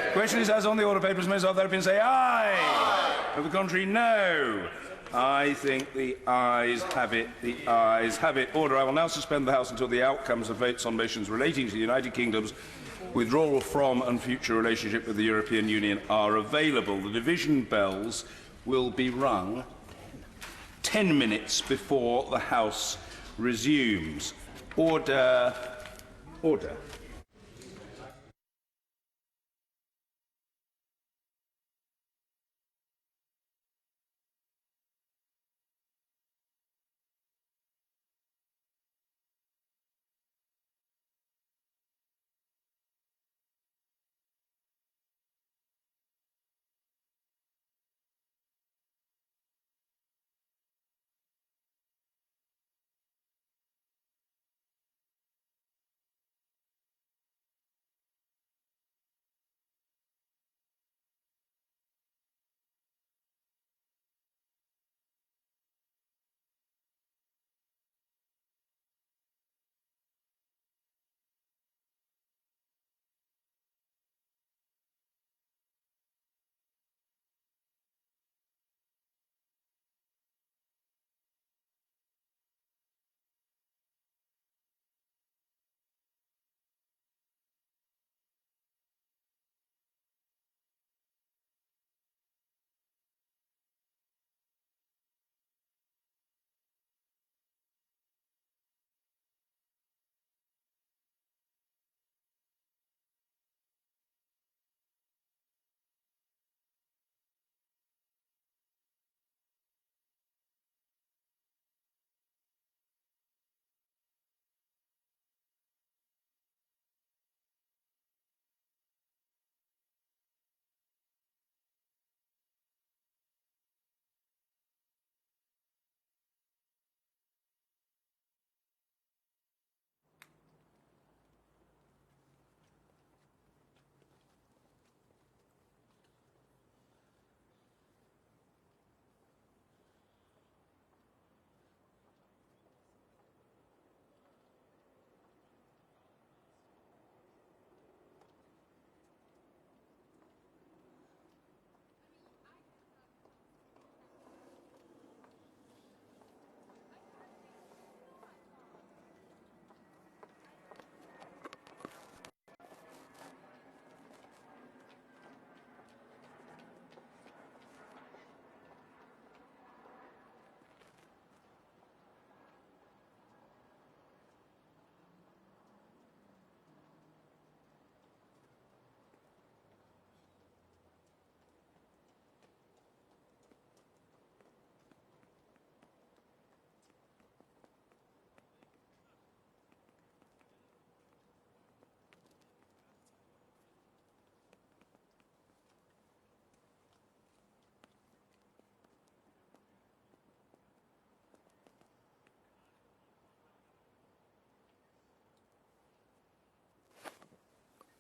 The question is as on the order papers. Most of therein say aye. Of the contrary, no. I think the ayes have it. The ayes have it. Order. I will now suspend the House until the outcomes of votes on motions relating to the United Kingdom's withdrawal from and future relationship with the European Union are available. The division bells will be rung 10 minutes before the House resumes. Order. Order.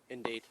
Indeed.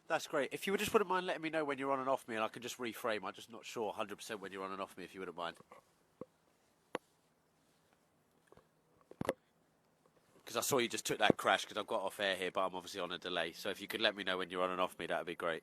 That's great. If you just wouldn't mind letting me know when you're on and off me, and I can just reframe. I'm just not sure 100% when you're on and off me, if you wouldn't mind. Because I saw you just took that crash, because I've got off air here, but I'm obviously on a delay. So if you could let me know when you're on and off me, that would be great.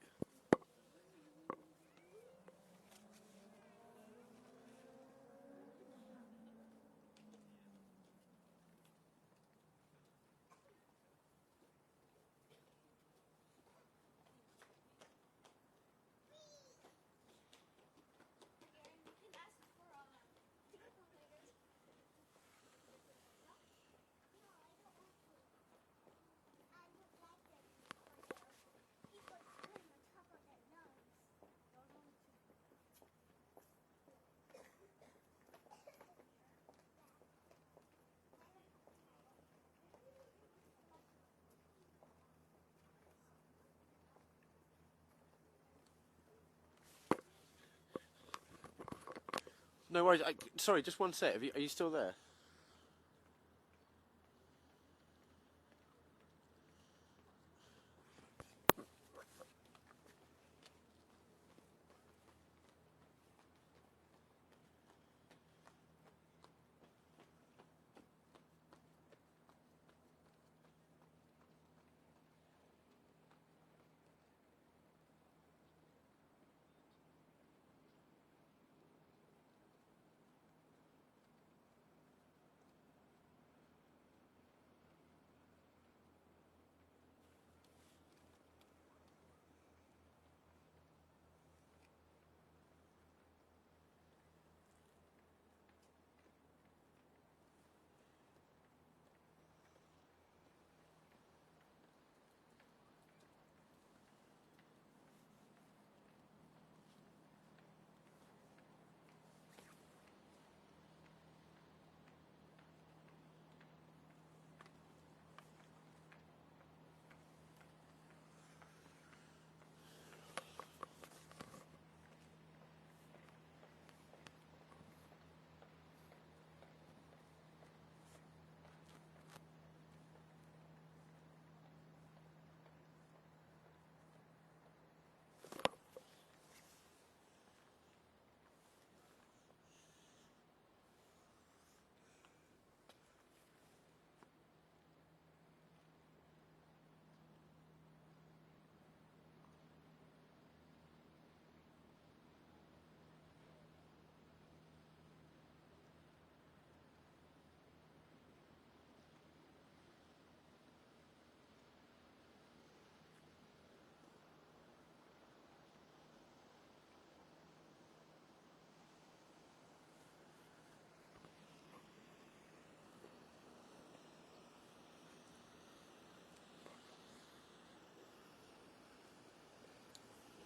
No worries. Sorry, just one sec. Are you still there?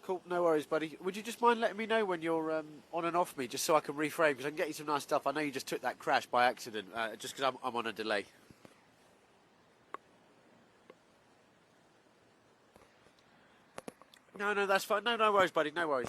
Cool, no worries, buddy. Would you just mind letting me know when you're on and off me, just so I can reframe, because I can get you some nice stuff. I know you just took that crash by accident, just because I'm on a delay. No, that's fine. No worries, buddy. No worries.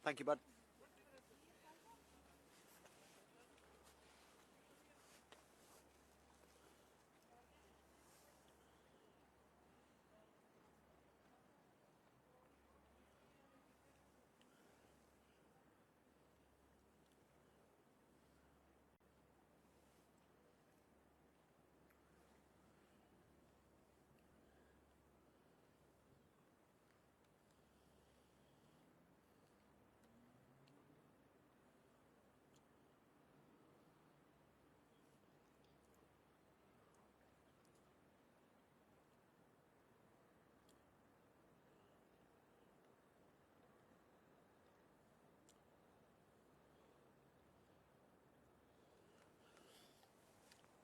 Thank you, bud.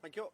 Thank you.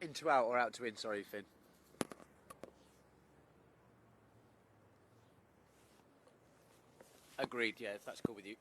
In to out or out to in, sorry, Finn. Agreed, yeah, if that's cool with you.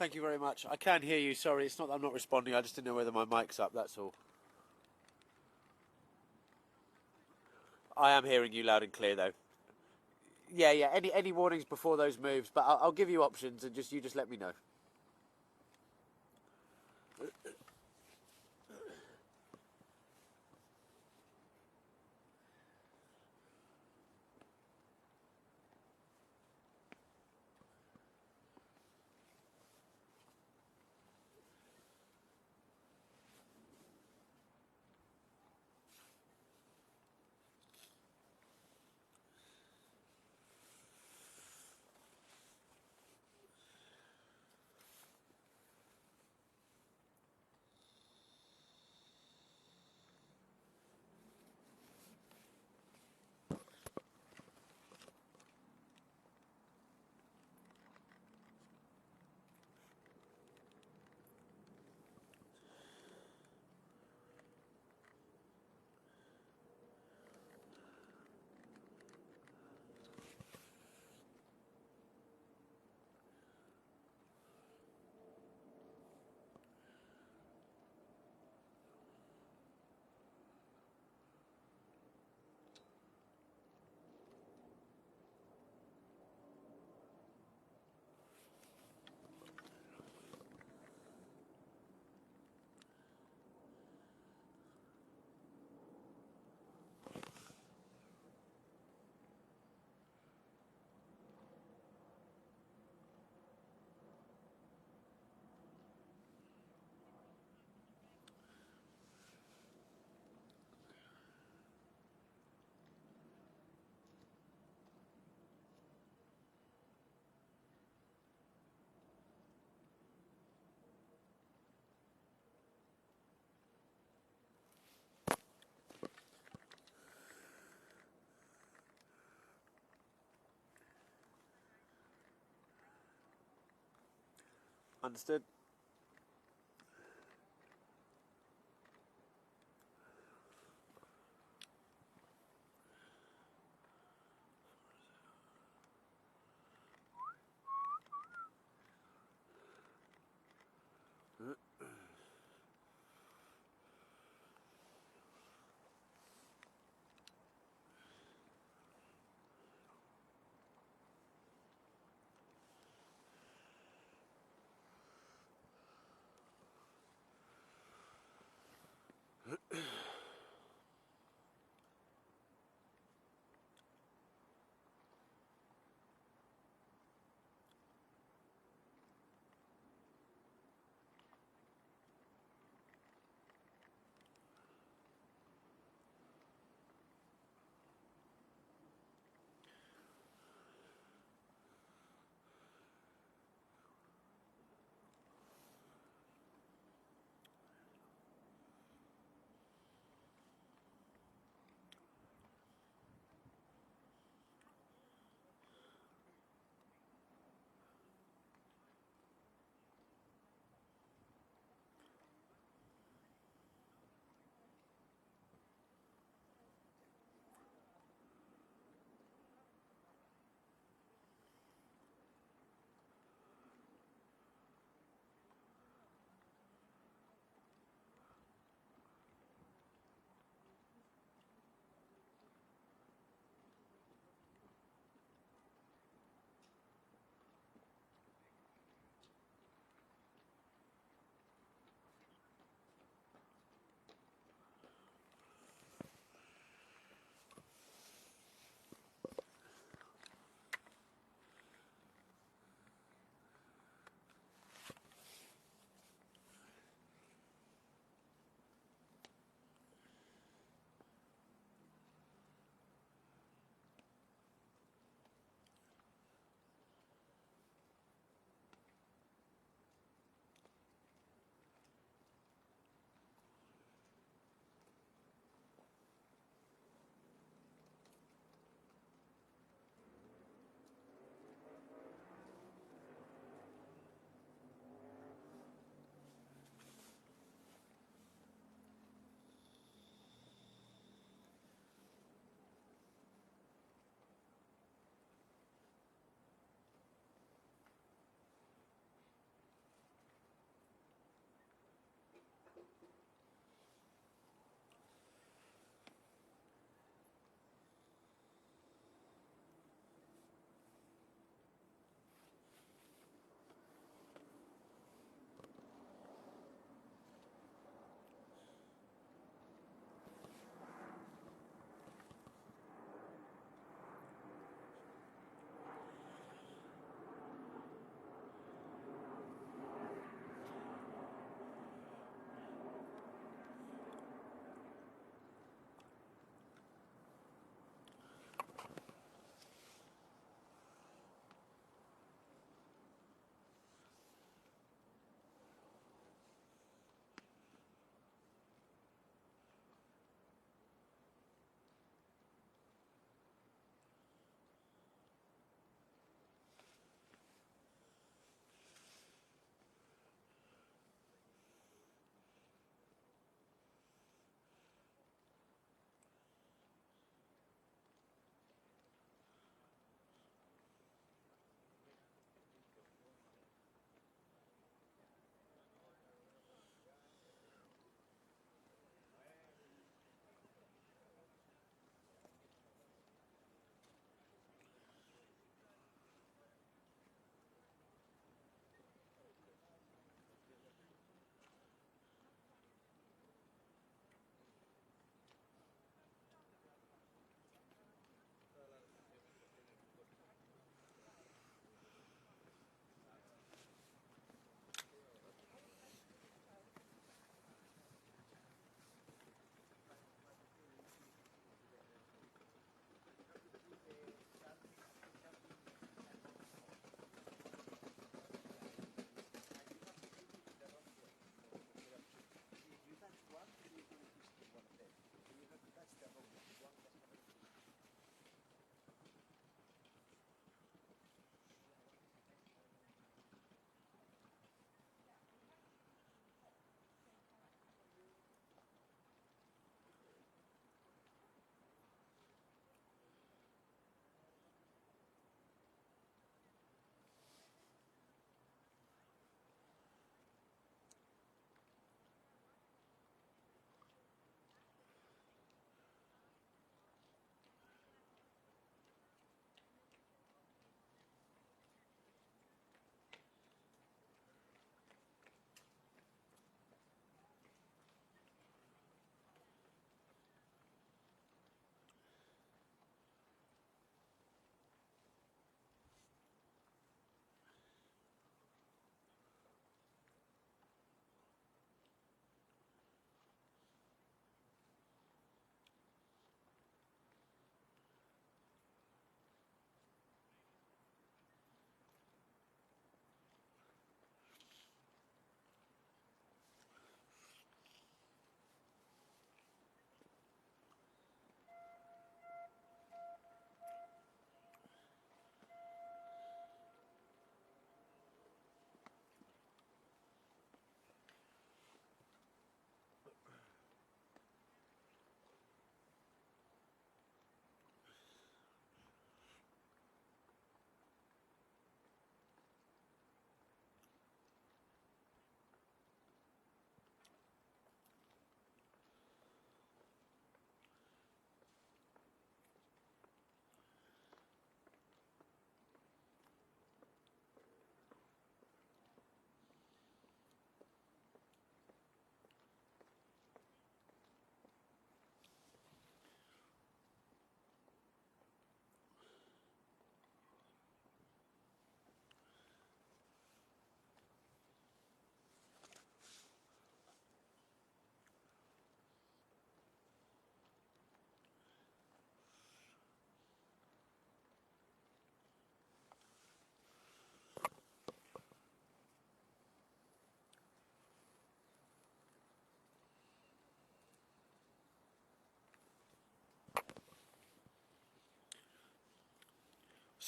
Thank you very much. I can hear you. Sorry, it's not that I'm not responding. I just didn't know whether my mic's up. That's all. I am hearing you loud and clear, though. Yeah. Any warnings before those moves? But I'll give you options, and you just let me know. Understood.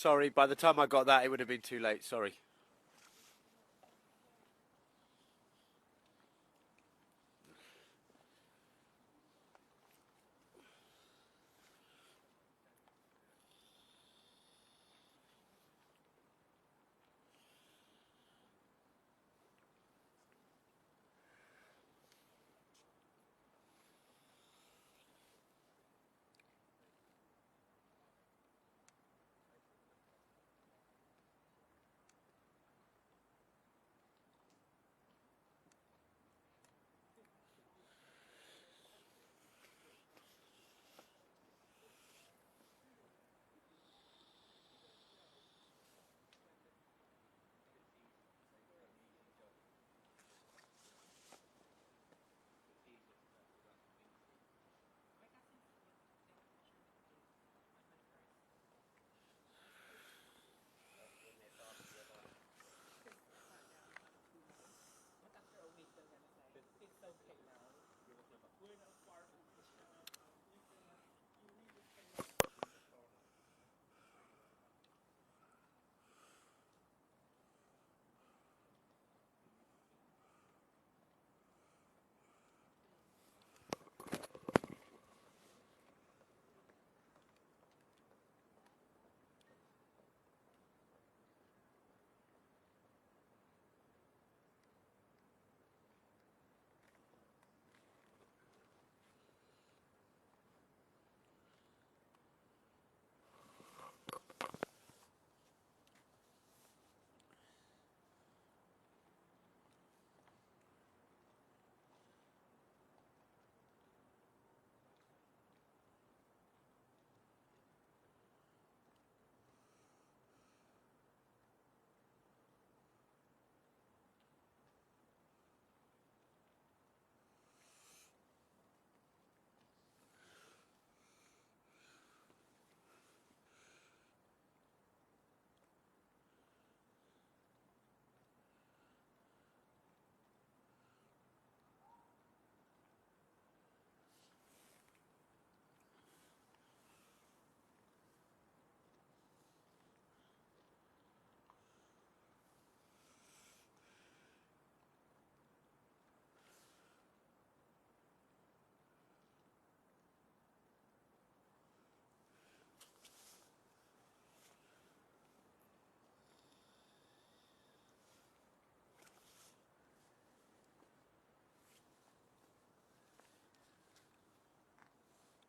Sorry, by the time I got that, it would have been too late. Sorry.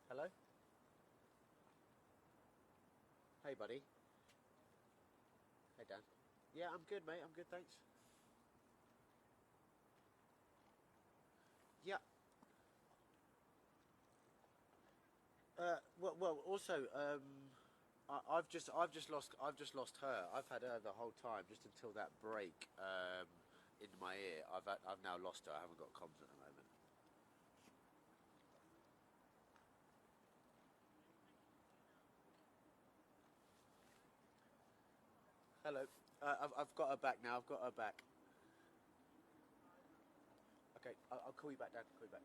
Hello? Hey, buddy. Hey, Dan. Yeah, I'm good, mate. I'm good, thanks. Yeah. Well. Also, I've just lost her. I've had her the whole time, just until that break in my ear. I've now lost her. I haven't got comms at the moment. Hello. I've got her back now. I've got her back. Okay, I'll call you back, Dan. Call you back.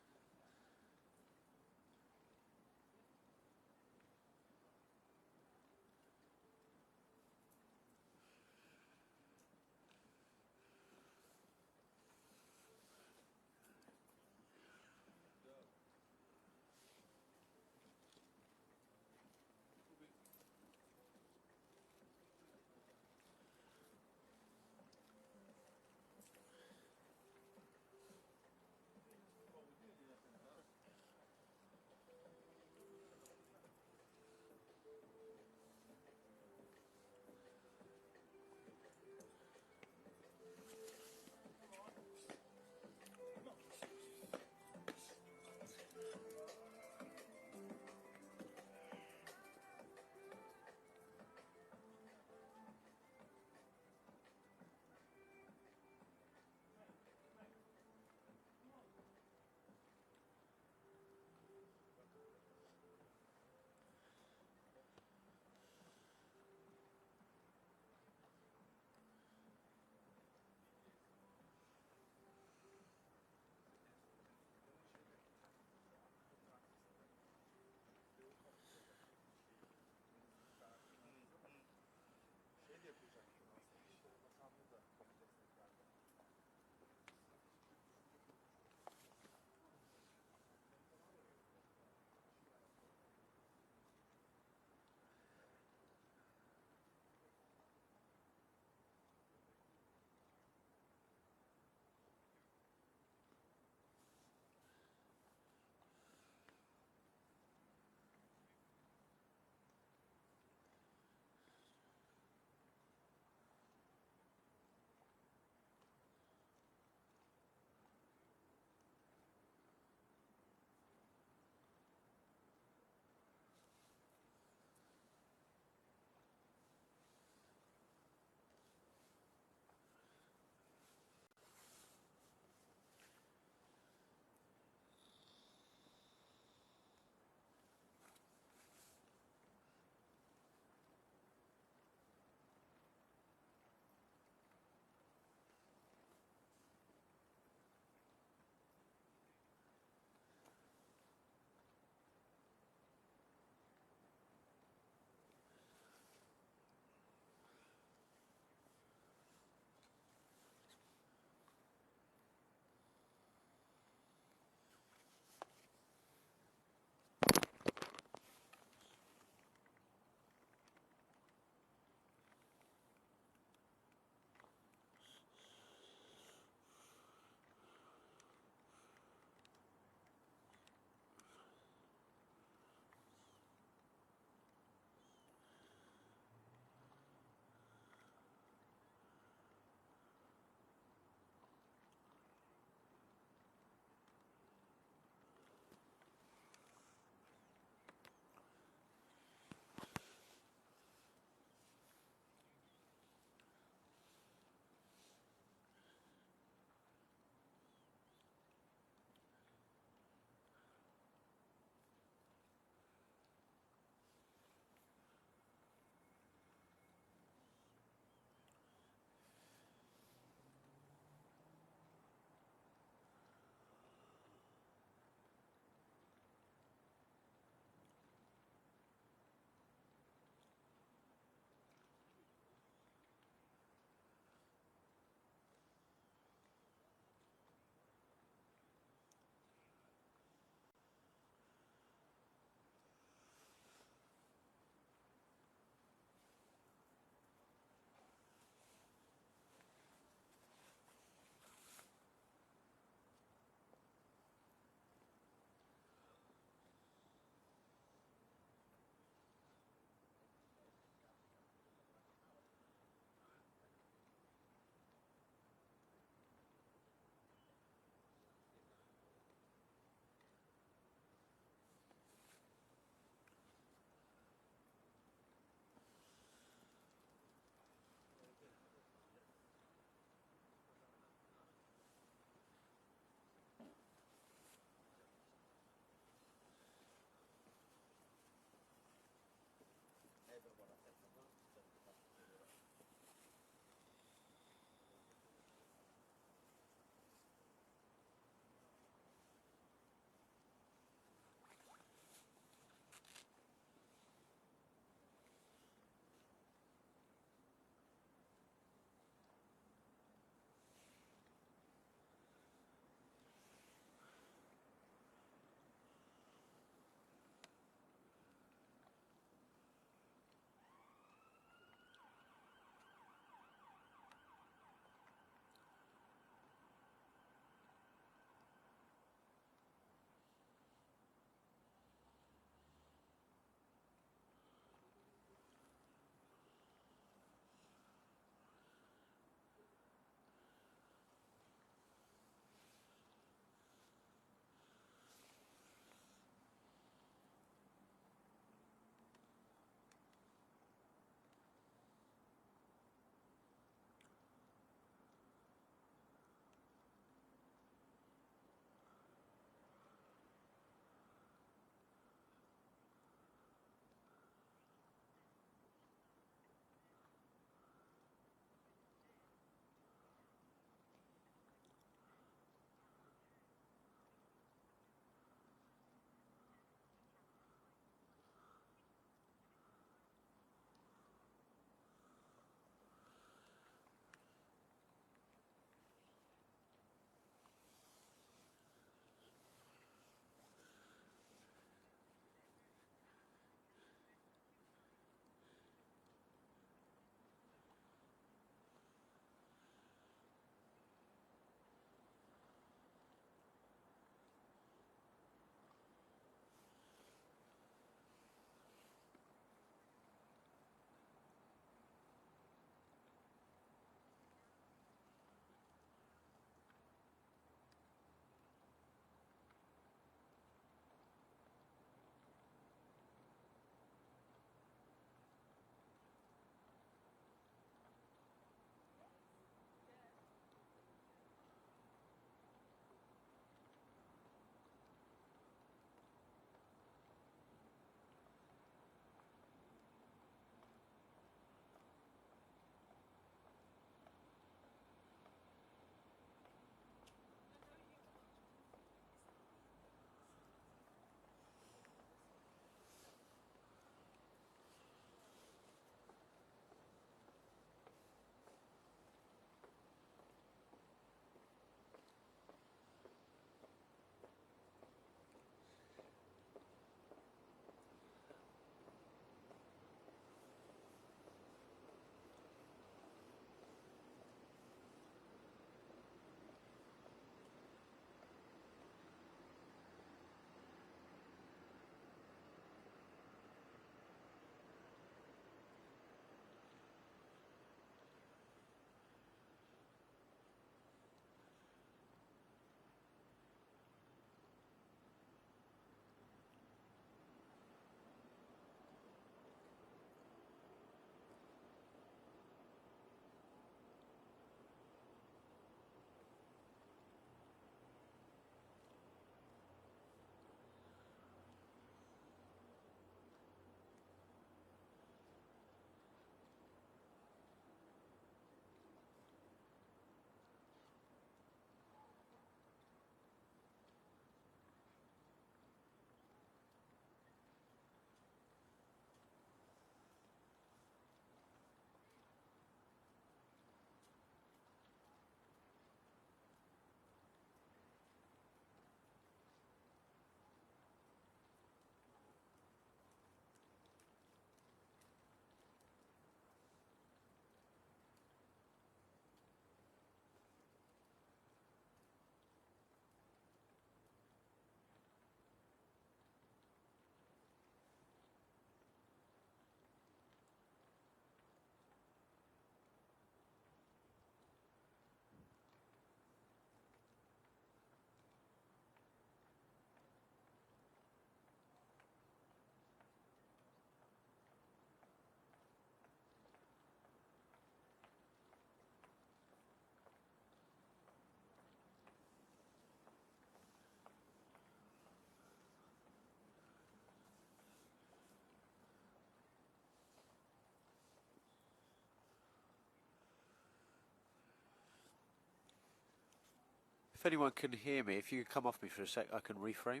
If anyone can hear me, if you could come off me for a sec, I can reframe.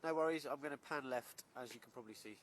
No worries, I'm going to pan left, as you can probably see.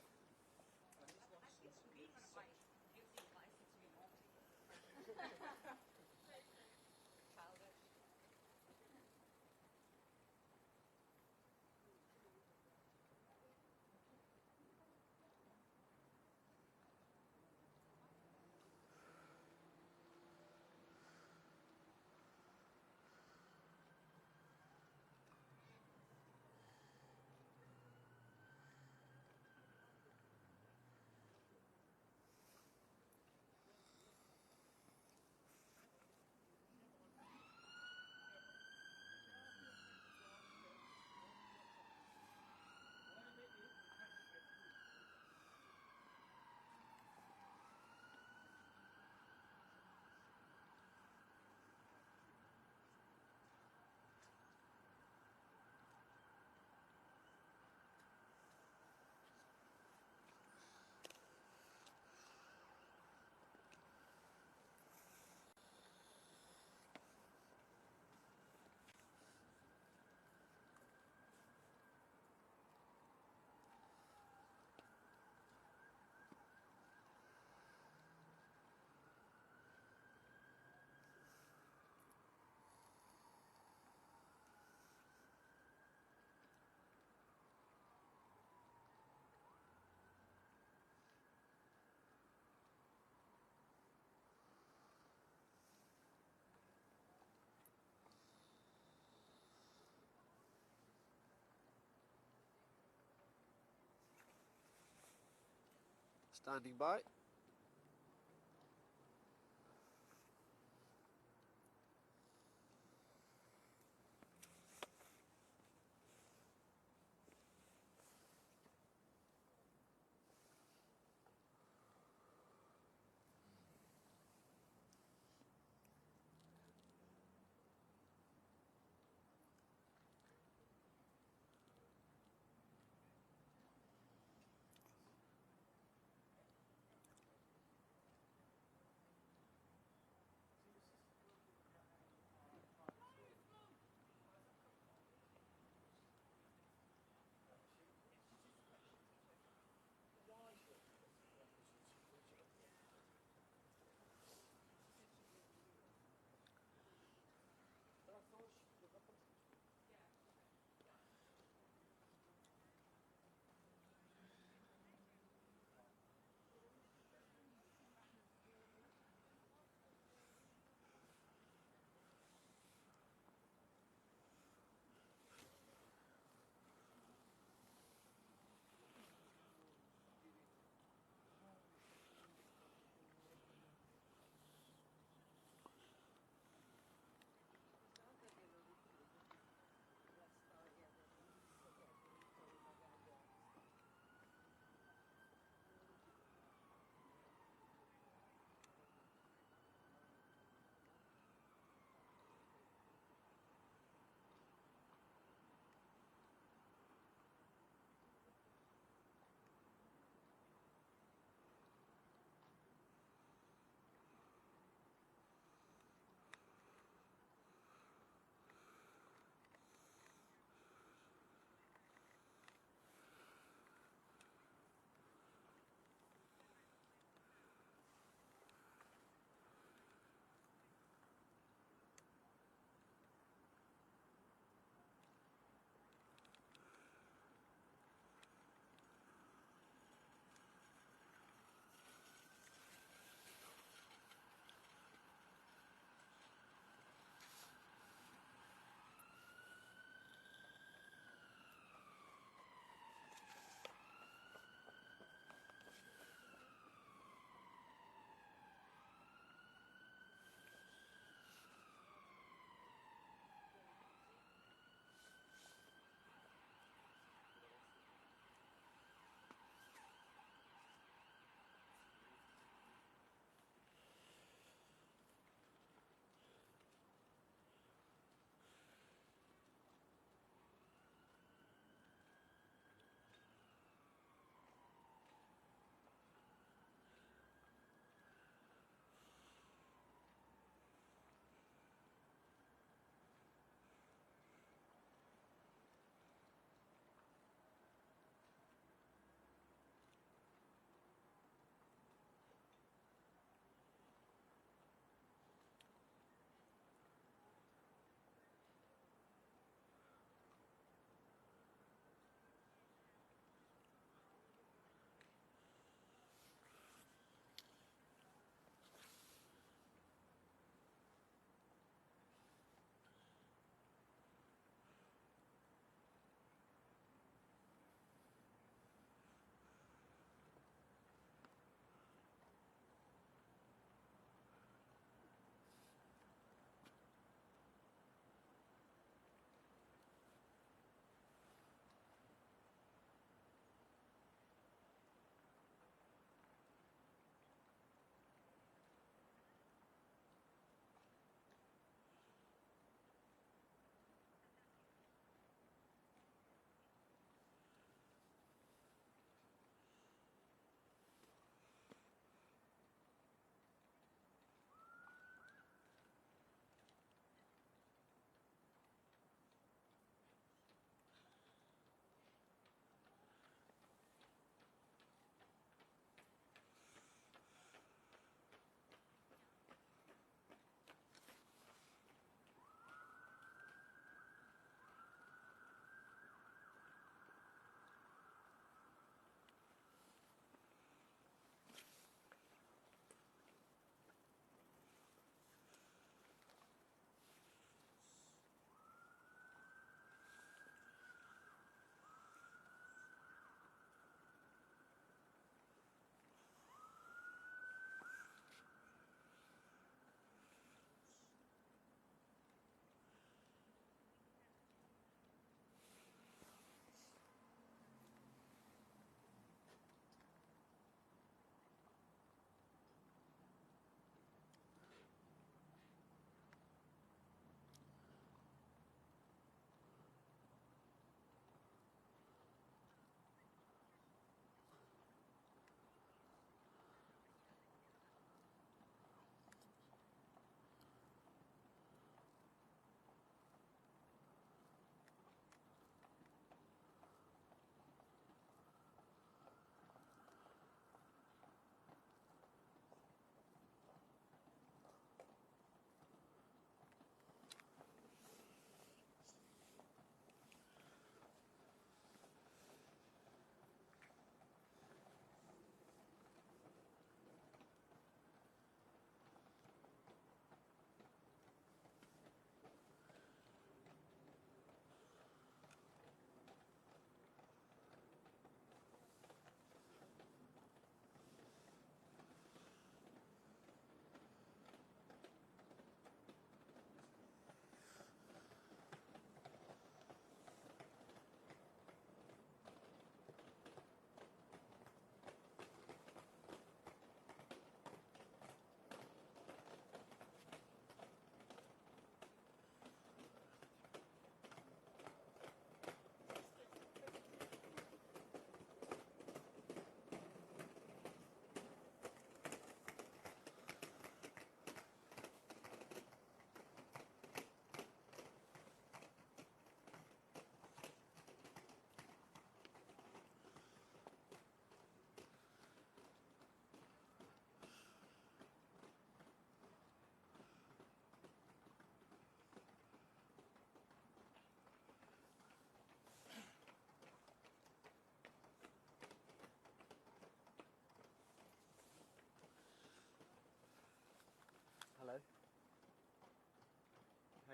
Standing by.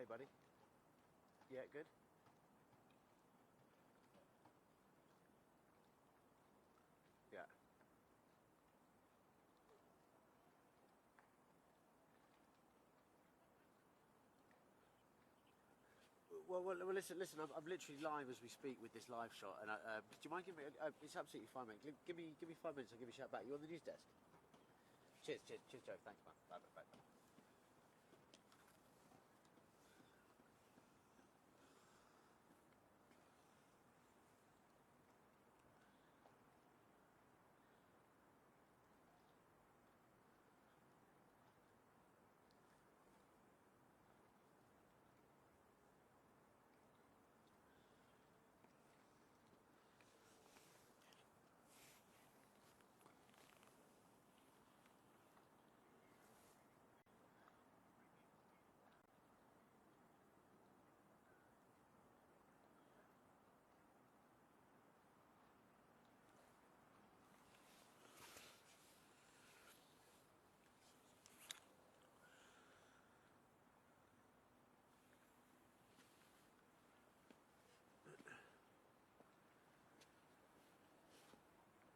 Hey, buddy. Yeah, good. Yeah. Well, listen. I'm literally live as we speak with this live shot, and do you mind giving me? It's absolutely fine, mate. Give me 5 minutes. I'll give you a shout back. You on the news desk? Cheers, Joe. Thanks, man. Bye.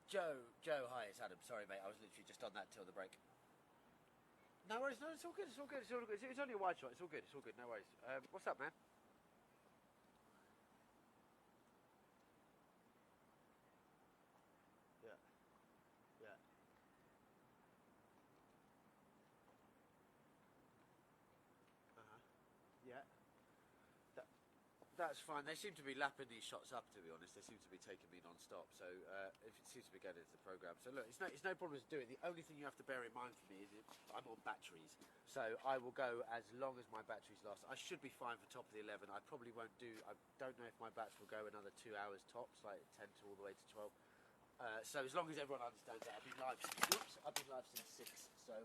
Joe, hi, it's Adam. Sorry, mate, I was literally just on that till the break. No worries, no, it's all good. It's only a wide shot. It's all good. No worries. What's up, man? Yeah. Yeah. That's fine. They seem to be lapping these shots up, to be honest. They seem to be taking me non-stop. So it seems to be getting into the programme. So look, it's no problem to do it. The only thing you have to bear in mind for me is I'm on batteries. So I will go as long as my batteries last. I should be fine for top of the 11. I probably won't do... I don't know if my bats will go another 2 hours tops, like 10 to all the way to 12. So as long as everyone understands that, I've been live since 6. So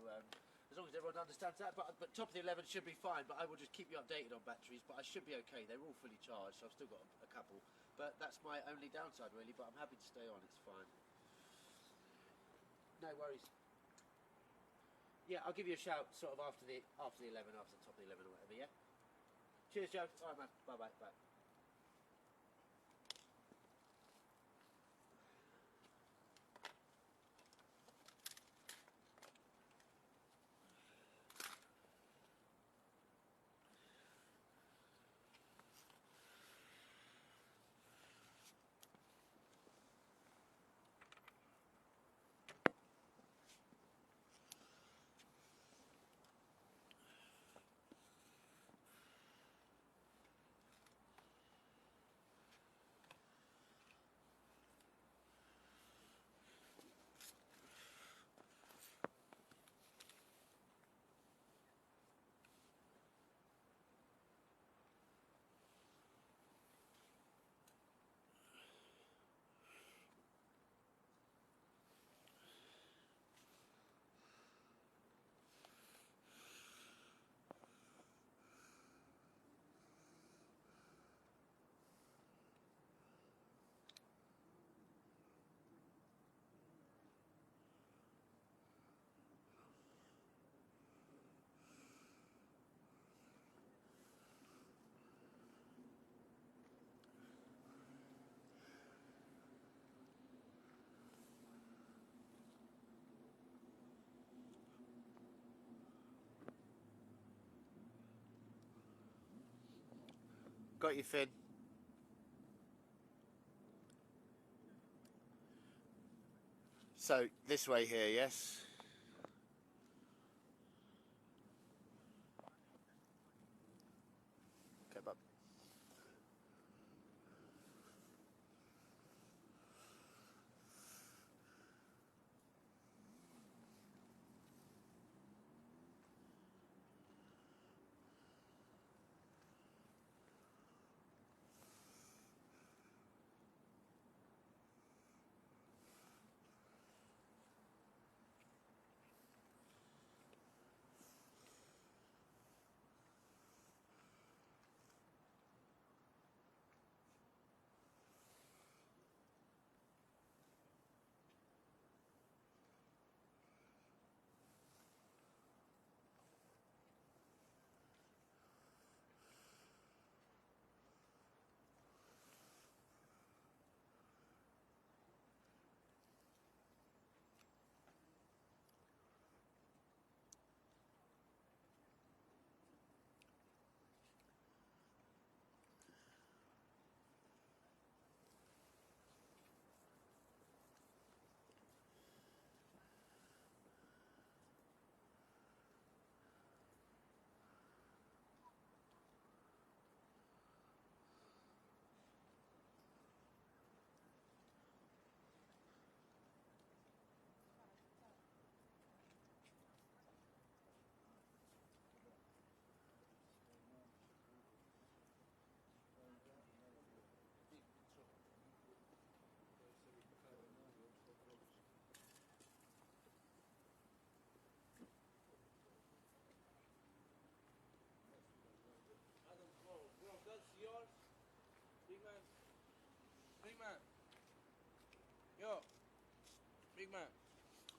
as long as everyone understands that, but top of the 11 should be fine. But I will just keep you updated on batteries. But I should be okay. They're all fully charged, so I've still got a couple. But that's my only downside, really. But I'm happy to stay on. It's fine. No worries. Yeah, I'll give you a shout sort of after the 11, after the top of the 11 or whatever. Yeah. Cheers, Joe. All right, man. Bye. Got you, Finn. So this way here, yes. Okay, bub.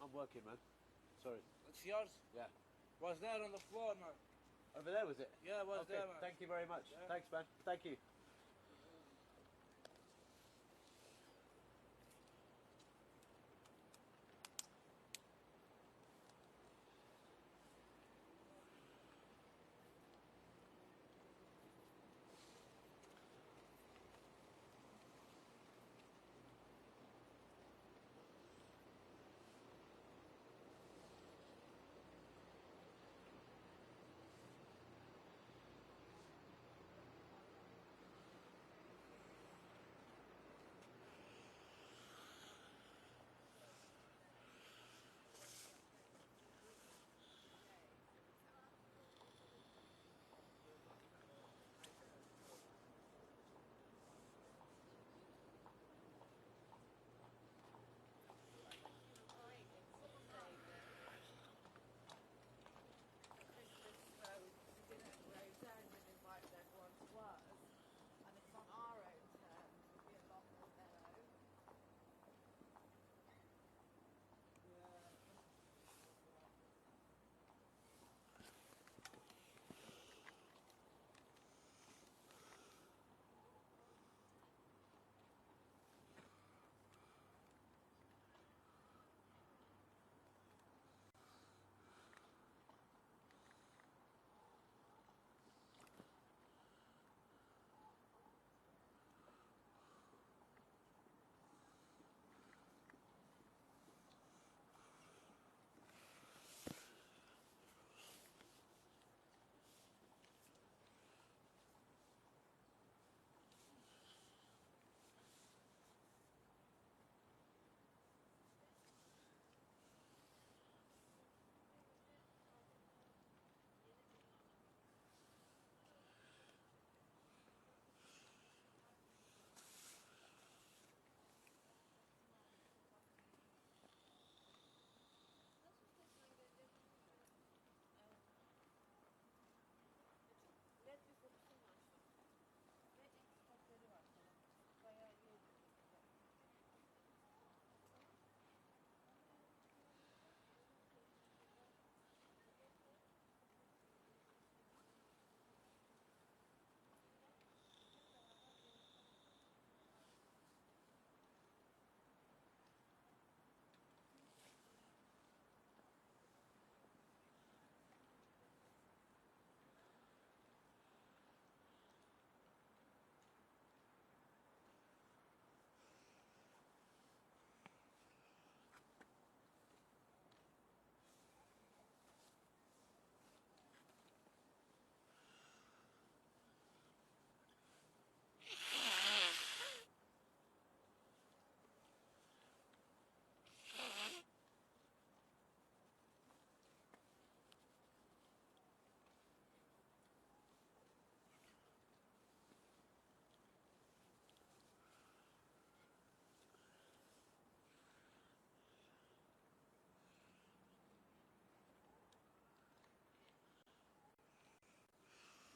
I'm working, man. Sorry. It's yours? Yeah. Was there on the floor, man. Over there, was it? Yeah, it was Okay, there, man. thank you very much. Yeah. Thanks, man. Thank you.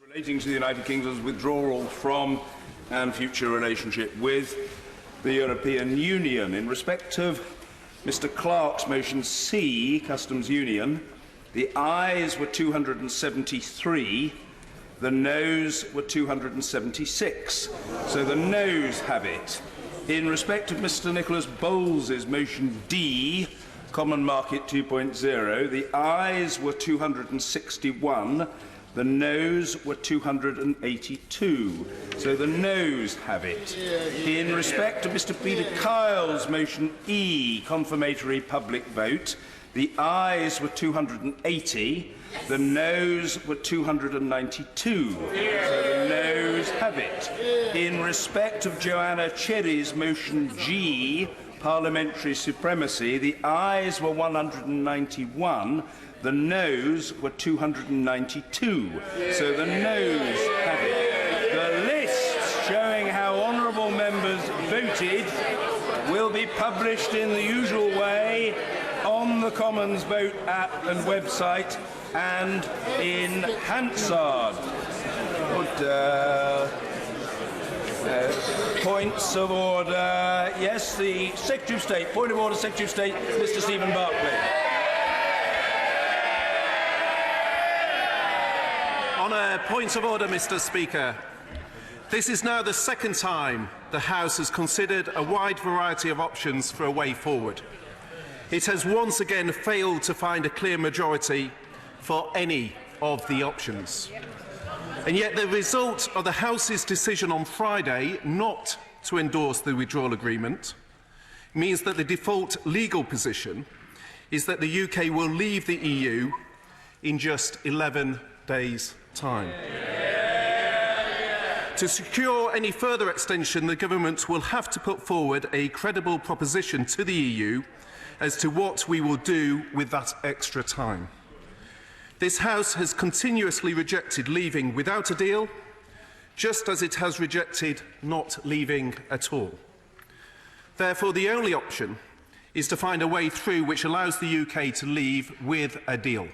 Relating to the United Kingdom's withdrawal from and future relationship with the European Union. In respect of Mr Clark's motion C, Customs Union, the ayes were 273, the noes were 276. So the noes have it. In respect of Mr Nicholas Bowles's motion D, Common Market 2.0, the ayes were 261, the noes were 282. So the noes have it. In respect of Mr Peter Kyle's motion E, confirmatory public vote, the ayes were 280, the noes were 292. So the noes have it. In respect of Joanna Cherry's motion G, parliamentary supremacy, the ayes were 191, the noes were 292. So the noes have it. The lists showing how honourable members voted will be published in the usual way on the Commons Vote app and website and in Hansard. Points of order. Yes, the Secretary of State. Point of order, Secretary of State, Mr Stephen Barclay. Point of order, Mr. Speaker. This is now the second time the House has considered a wide variety of options for a way forward. It has once again failed to find a clear majority for any of the options. And yet the result of the House's decision on Friday not to endorse the withdrawal agreement means that the default legal position is that the UK will leave the EU in just 11 days' time. To secure any further extension, the government will have to put forward a credible proposition to the EU as to what we will do with that extra time. This House has continuously rejected leaving without a deal, just as it has rejected not leaving at all. Therefore, the only option is to find a way through which allows the UK to leave with a deal.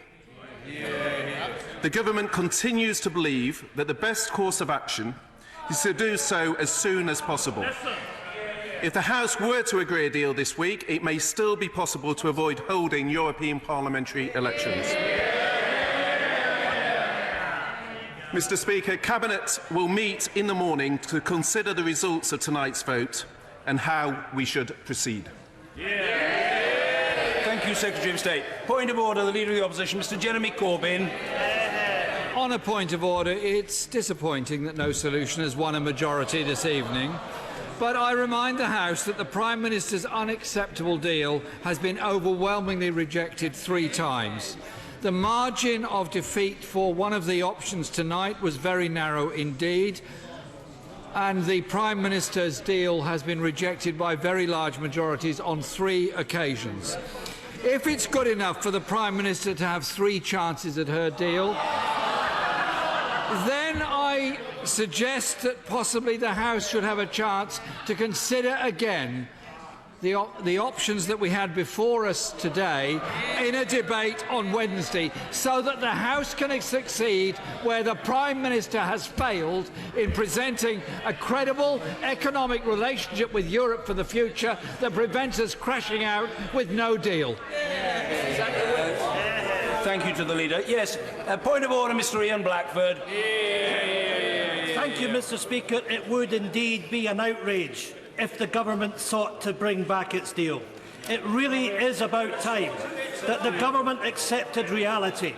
The government continues to believe that the best course of action is to do so as soon as possible. If the House were to agree a deal this week, it may still be possible to avoid holding European parliamentary elections. Mr. Speaker, Cabinet will meet in the morning to consider the results of tonight's vote and how we should proceed. Thank you, Secretary of State. Point of order, the Leader of the Opposition, Mr. Jeremy Corbyn. On a point of order, it's disappointing that no solution has won a majority this evening. But I remind the House that the Prime Minister's unacceptable deal has been overwhelmingly rejected 3 times. The margin of defeat for one of the options tonight was very narrow indeed, and the Prime Minister's deal has been rejected by very large majorities on 3 occasions. If it's good enough for the Prime Minister to have 3 chances at her deal, then I suggest that possibly the House should have a chance to consider again the options that we had before us today in a debate on Wednesday, so that the House can succeed where the Prime Minister has failed in presenting a credible economic relationship with Europe for the future that prevents us crashing out with no deal. Thank you to the Leader. Yes, point of order, Mr. Ian Blackford. Thank you, Mr. Speaker. It would indeed be an outrage if the government sought to bring back its deal. It really is about time that the government accepted reality,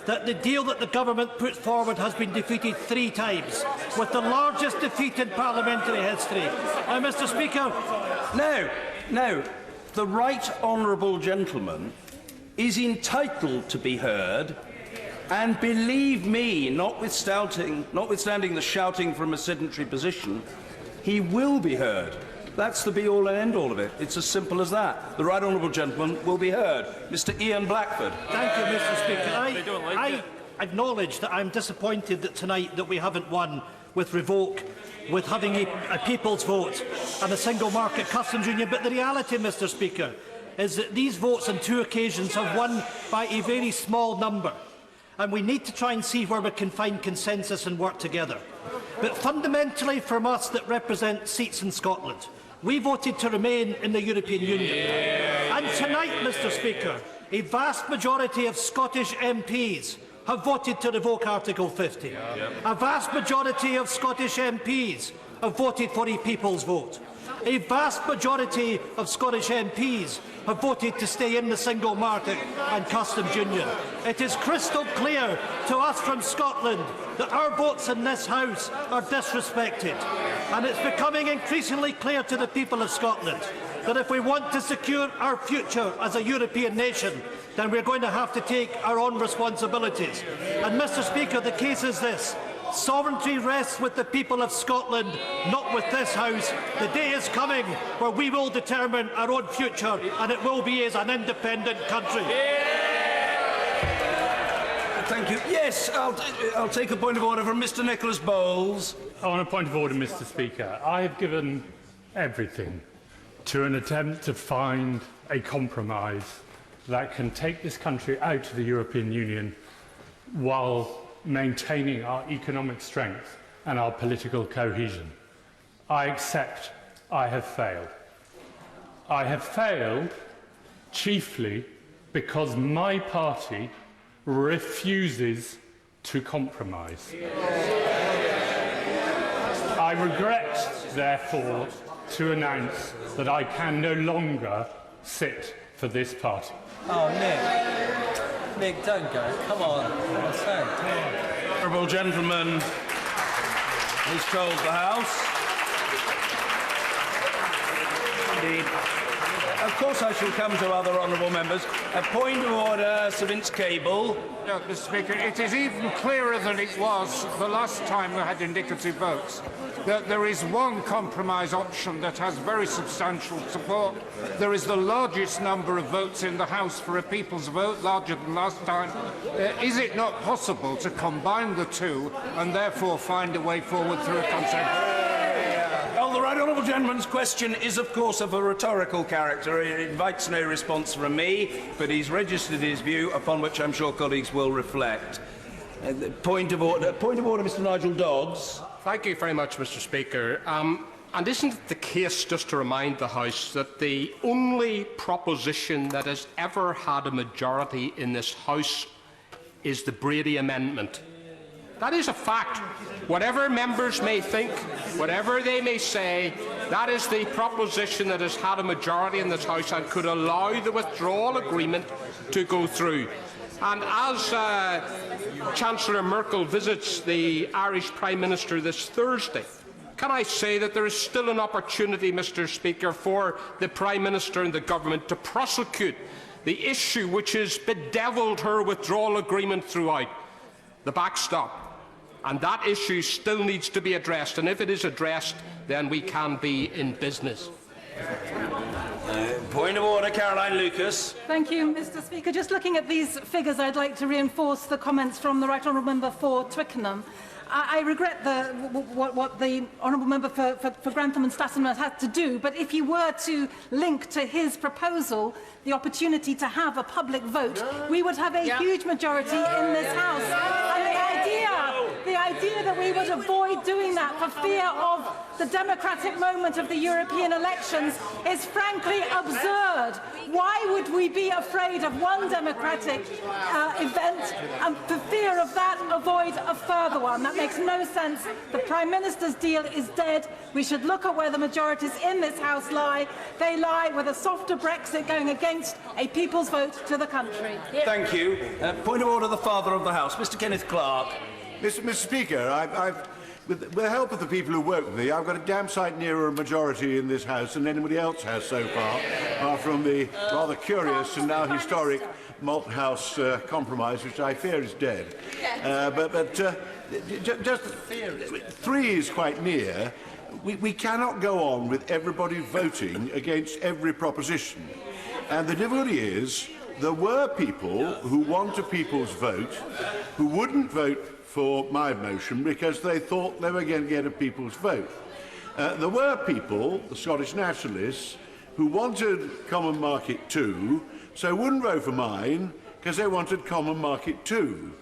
that the deal that the government put forward has been defeated 3 times, with the largest defeat in parliamentary history. Mr. Speaker. No, the right honourable gentleman is entitled to be heard, and believe me, notwithstanding the shouting from a sedentary position, he will be heard. That's the be-all and end-all of it. It's as simple as that. The right honourable gentleman will be heard. Mr. Ian Blackford. Thank you, Mr. Speaker. I acknowledge that I'm disappointed that tonight that we haven't won with revoke, with having a people's vote and a single market customs union. But the reality, Mr. Speaker, is that these votes on 2 occasions have won by a very small number. And we need to try and see where we can find consensus and work together. But fundamentally, from us that represent seats in Scotland, we voted to remain in the European Union. And tonight, Mr. Speaker, a vast majority of Scottish MPs have voted to revoke Article 50. A vast majority of Scottish MPs have voted for a people's vote. A vast majority of Scottish MPs have voted to stay in the single market and customs union. It is crystal clear to us from Scotland that our votes in this House are disrespected. And it's becoming increasingly clear to the people of Scotland that if we want to secure our future as a European nation, then we're going to have to take our own responsibilities. And, Mr. Speaker, the case is this. Sovereignty rests with the people of Scotland, not with this House. The day is coming where we will determine our own future, and it will be as an independent country. Thank you. Yes, I'll take a point of order from Mr. Nicholas Bowles. On a point of order, Mr. Speaker, I have given everything to an attempt to find a compromise that can take this country out of the European Union while maintaining our economic strength and our political cohesion. I accept I have failed. I have failed chiefly because my party refuses to compromise. I regret, therefore, to announce that I can no longer sit for this party. Oh, Nick, don't go. Come on. Honourable gentleman has told the House. Indeed. Of course I shall come to other honourable members. A point of order, Sir Vince Cable. Mr. Speaker, it is even clearer than it was the last time we had indicative votes that there is one compromise option that has very substantial support. There is the largest number of votes in the House for a people's vote, larger than last time. Is it not possible to combine the two and therefore find a way forward through a consensus? Well, the right honourable gentleman's question is, of course, of a rhetorical character. It invites no response from me, but he's registered his view, upon which I'm sure colleagues will reflect. Point of order, Mr. Nigel Dodds. Thank you very much, Mr. Speaker. And isn't it the case, just to remind the House, that the only proposition that has ever had a majority in this House is the Brady Amendment? That is a fact. Whatever members may think, whatever they may say, that is the proposition that has had a majority in this House and could allow the withdrawal agreement to go through. And as Chancellor Merkel visits the Irish Prime Minister this Thursday, can I say that there is still an opportunity, Mr. Speaker, for the Prime Minister and the Government to prosecute the issue which has bedevilled her withdrawal agreement throughout, the backstop. And that issue still needs to be addressed, and if it is addressed, then we can be in business. Point of order, Caroline Lucas. Thank you, Mr. Speaker. Just looking at these figures, I'd like to reinforce the comments from the Right Honourable Member for Twickenham. I regret what the Honourable Member for Grantham and Stassen had to do, but if you were to link to his proposal the opportunity to have a public vote, we would have a huge majority in this House. And the idea that we would avoid doing that for fear of the democratic moment of the European elections is frankly absurd. Why would we be afraid of one democratic event and for fear of that avoid a further one? That makes no sense. The Prime Minister's deal is dead. We should look at where the majorities in this House lie. They lie with a softer Brexit going against a people's vote to the country. Thank you. Point of order, the Father of the House, Mr. Kenneth Clarke. Mr. Speaker, with the help of the people who work with me, I've got a damn sight nearer a majority in this House than anybody else has so far, apart from the rather curious and now historic Malthouse compromise, which I fear is dead. Just 3 is quite near. We cannot go on with everybody voting against every proposition. And the difficulty is, there were people who want a people's vote who wouldn't vote for my motion because they thought they were going to get a people's vote. There were people, the Scottish nationalists, who wanted Common Market 2, so wouldn't vote for mine because they wanted Common Market 2.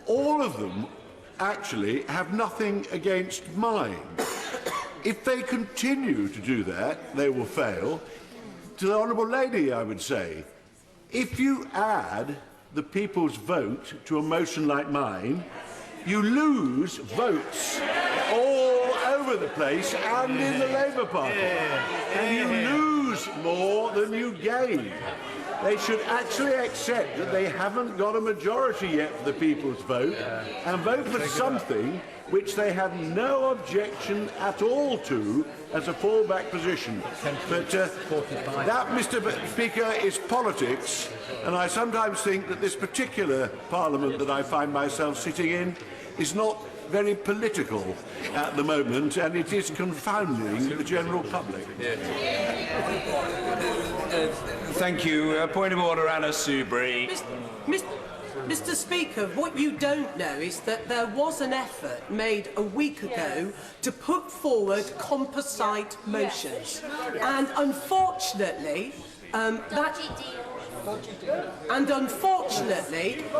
All of them actually have nothing against mine. If they continue to do that, they will fail. To the Honourable Lady, I would say, if you add the people's vote to a motion like mine, you lose votes all over the place and in the Labour Party. And you lose more than you gain. They should actually accept that they haven't got a majority yet for the people's vote and vote for something which they have no objection at all to as a fallback position. But that, Mr. Speaker, is politics, and I sometimes think that this particular Parliament that I find myself sitting in is not very political at the moment, and it is confounding the general public. Thank you. Point of order, Anna Soubry. Mr. Speaker, what you don't know is that there was an effort made a week ago to put forward composite motions. And unfortunately,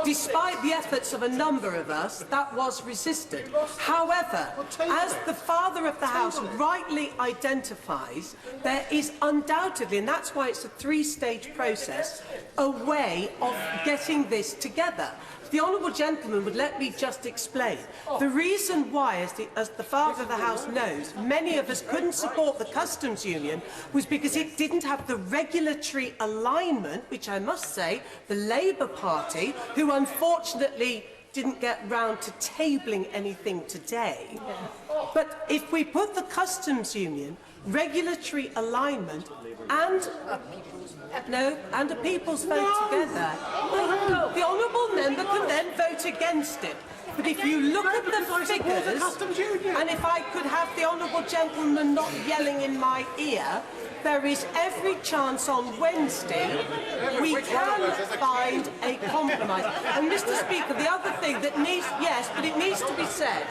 despite the efforts of a number of us, that was resisted. However, as the Father of the House rightly identifies, there is undoubtedly, and that's why it's a 3-stage process, a way of getting this together. the honourable gentleman would let me just explain. The reason why, as the father of the House knows, many of us couldn't support the customs union was because it didn't have the regulatory alignment, which I must say, the Labour Party, who unfortunately didn't get round to tabling anything today. But if we put the customs union, regulatory alignment and a people's vote together, the honourable member can then vote against it. But if you look at the figures, and if I could have the honourable gentleman not yelling in my ear, there is every chance on Wednesday we can find a compromise. And Mr. Speaker, the other thing that needs, yes, but it needs to be said,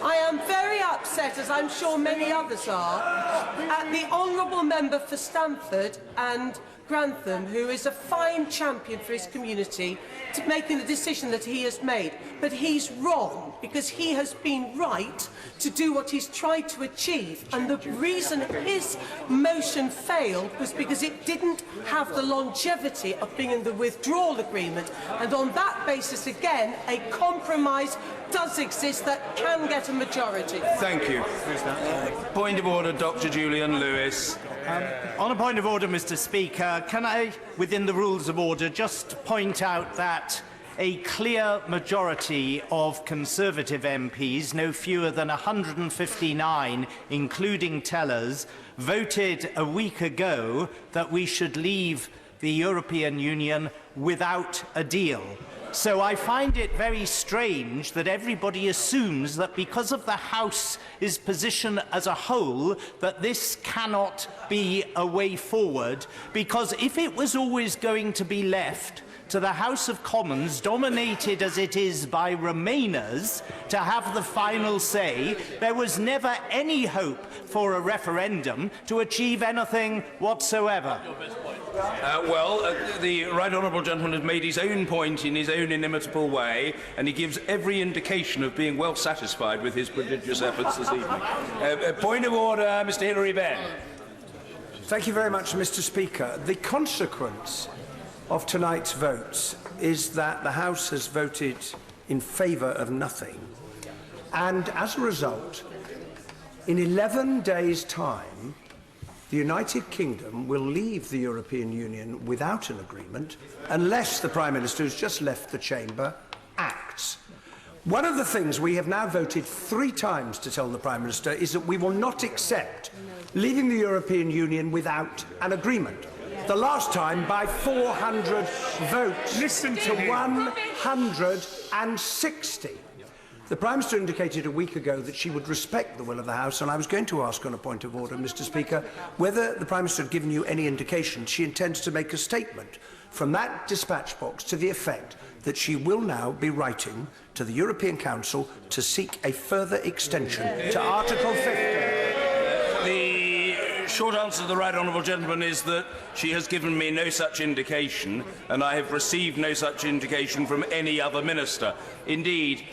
I am very upset, as I'm sure many others are, at the honourable member for Stamford and Grantham, who is a fine champion for his community, to making the decision that he has made. But he's wrong, because he has been right to do what he's tried to achieve. And the reason his motion failed was because it didn't have the longevity of being in the withdrawal agreement. And on that basis, again, a compromise does exist that can get a majority. Thank you. Point of order, Dr. Julian Lewis. On a point of order, Mr. Speaker, can I, within the rules of order, just point out that a clear majority of Conservative MPs, no fewer than 159, including tellers, voted a week ago that we should leave the European Union without a deal. So I find it very strange that everybody assumes that because of the House's position as a whole, that this cannot be a way forward, because if it was always going to be left to the House of Commons, dominated as it is by Remainers, to have the final say, there was never any hope for a referendum to achieve anything whatsoever. The right honourable gentleman has made his own point in his own inimitable way, and he gives every indication of being well satisfied with his prodigious efforts this evening. Point of order, Mr. Hilary Benn. Thank you very much, Mr. Speaker. The consequence of tonight's votes is that the House has voted in favour of nothing, and as a result, in 11 days' time, the United Kingdom will leave the European Union without an agreement unless the Prime Minister, who's just left the chamber, acts. One of the things we have now voted 3 times to tell the Prime Minister is that we will not accept leaving the European Union without an agreement. The last time by 400 votes to 160. The Prime Minister indicated a week ago that she would respect the will of the House, and I was going to ask on a point of order, Mr. Speaker, whether the Prime Minister had given you any indication she intends to make a statement from that dispatch box to the effect that she will now be writing to the European Council to seek a further extension to Article 50. The short answer to the right honourable gentleman is that she has given me no such indication, and I have received no such indication from any other minister. Indeed,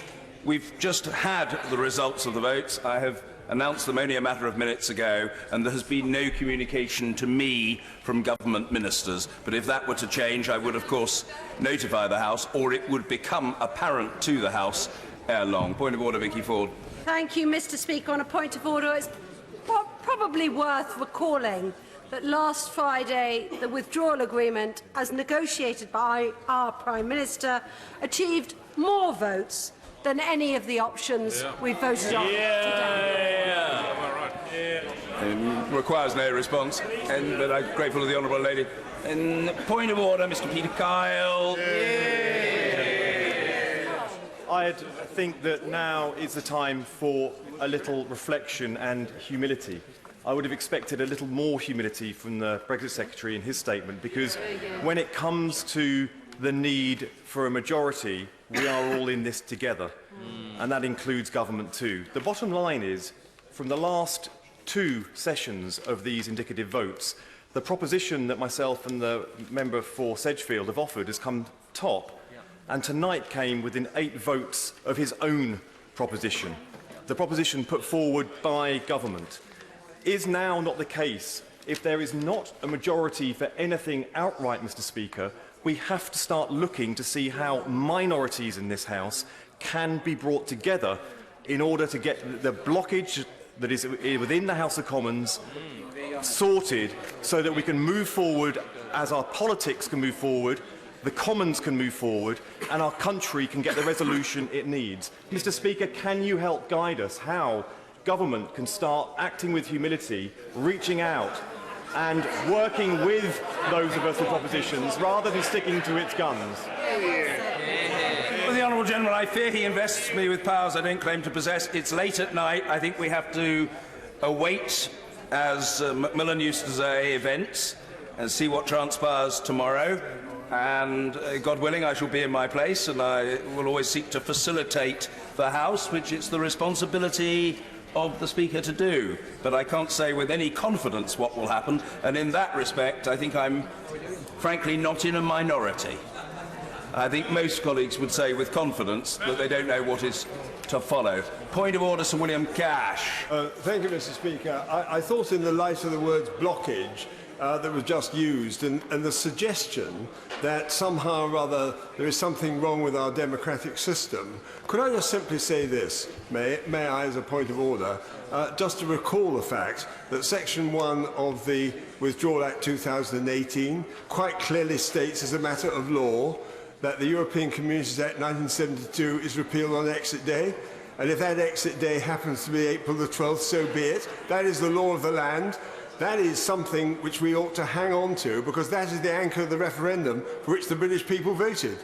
we've just had the results of the votes. I have announced them only a matter of minutes ago, and there has been no communication to me from government ministers. But if that were to change, I would, of course, notify the House, or it would become apparent to the House ere long. Point of order, Vicky Ford. Thank you, Mr. Speaker. On a point of order, it's probably worth recalling that last Friday the withdrawal agreement, as negotiated by our Prime Minister, achieved more votes than any of the options we voted on today. Requires no response, but I'm grateful to the honourable lady. Point of order, Mr. Peter Kyle. I think that now is the time for a little reflection and humility. I would have expected a little more humility from the Brexit Secretary in his statement, because when it comes to the need for a majority, we are all in this together, and that includes government too. The bottom line is, from the last 2 sessions of these indicative votes, the proposition that myself and the member for Sedgefield have offered has come top, and tonight came within 8 votes of his own proposition. The proposition put forward by government is now not the case. If there is not a majority for anything outright, Mr. Speaker, we have to start looking to see how minorities in this House can be brought together in order to get the blockage that is within the House of Commons sorted, so that we can move forward as our politics can move forward, the Commons can move forward, and our country can get the resolution it needs. Mr. Speaker, can you help guide us how government can start acting with humility, reaching out and working with those of us with propositions rather than sticking to its guns? Well, the Honourable Gentleman, I fear he invests me with powers I don't claim to possess. It's late at night. I think we have to await, as Macmillan used to say, events and see what transpires tomorrow. And God willing, I shall be in my place, and I will always seek to facilitate the House, which it's the responsibility of the Speaker to do. But I can't say with any confidence what will happen, and in that respect, I think I'm frankly not in a minority. I think most colleagues would say with confidence that they don't know what is to follow. Point of order, Sir William Cash. Thank you, Mr. Speaker. I thought in the light of the words blockage that was just used, and the suggestion that somehow or other there is something wrong with our democratic system, could I just simply say this, may I, as a point of order, just to recall the fact that Section 1 of the Withdrawal Act 2018 quite clearly states as a matter of law that the European Communities Act 1972 is repealed on exit day, and if that exit day happens to be April the 12th, so be it. That is the law of the land. That is something which we ought to hang on to, because that is the anchor of the referendum for which the British people voted.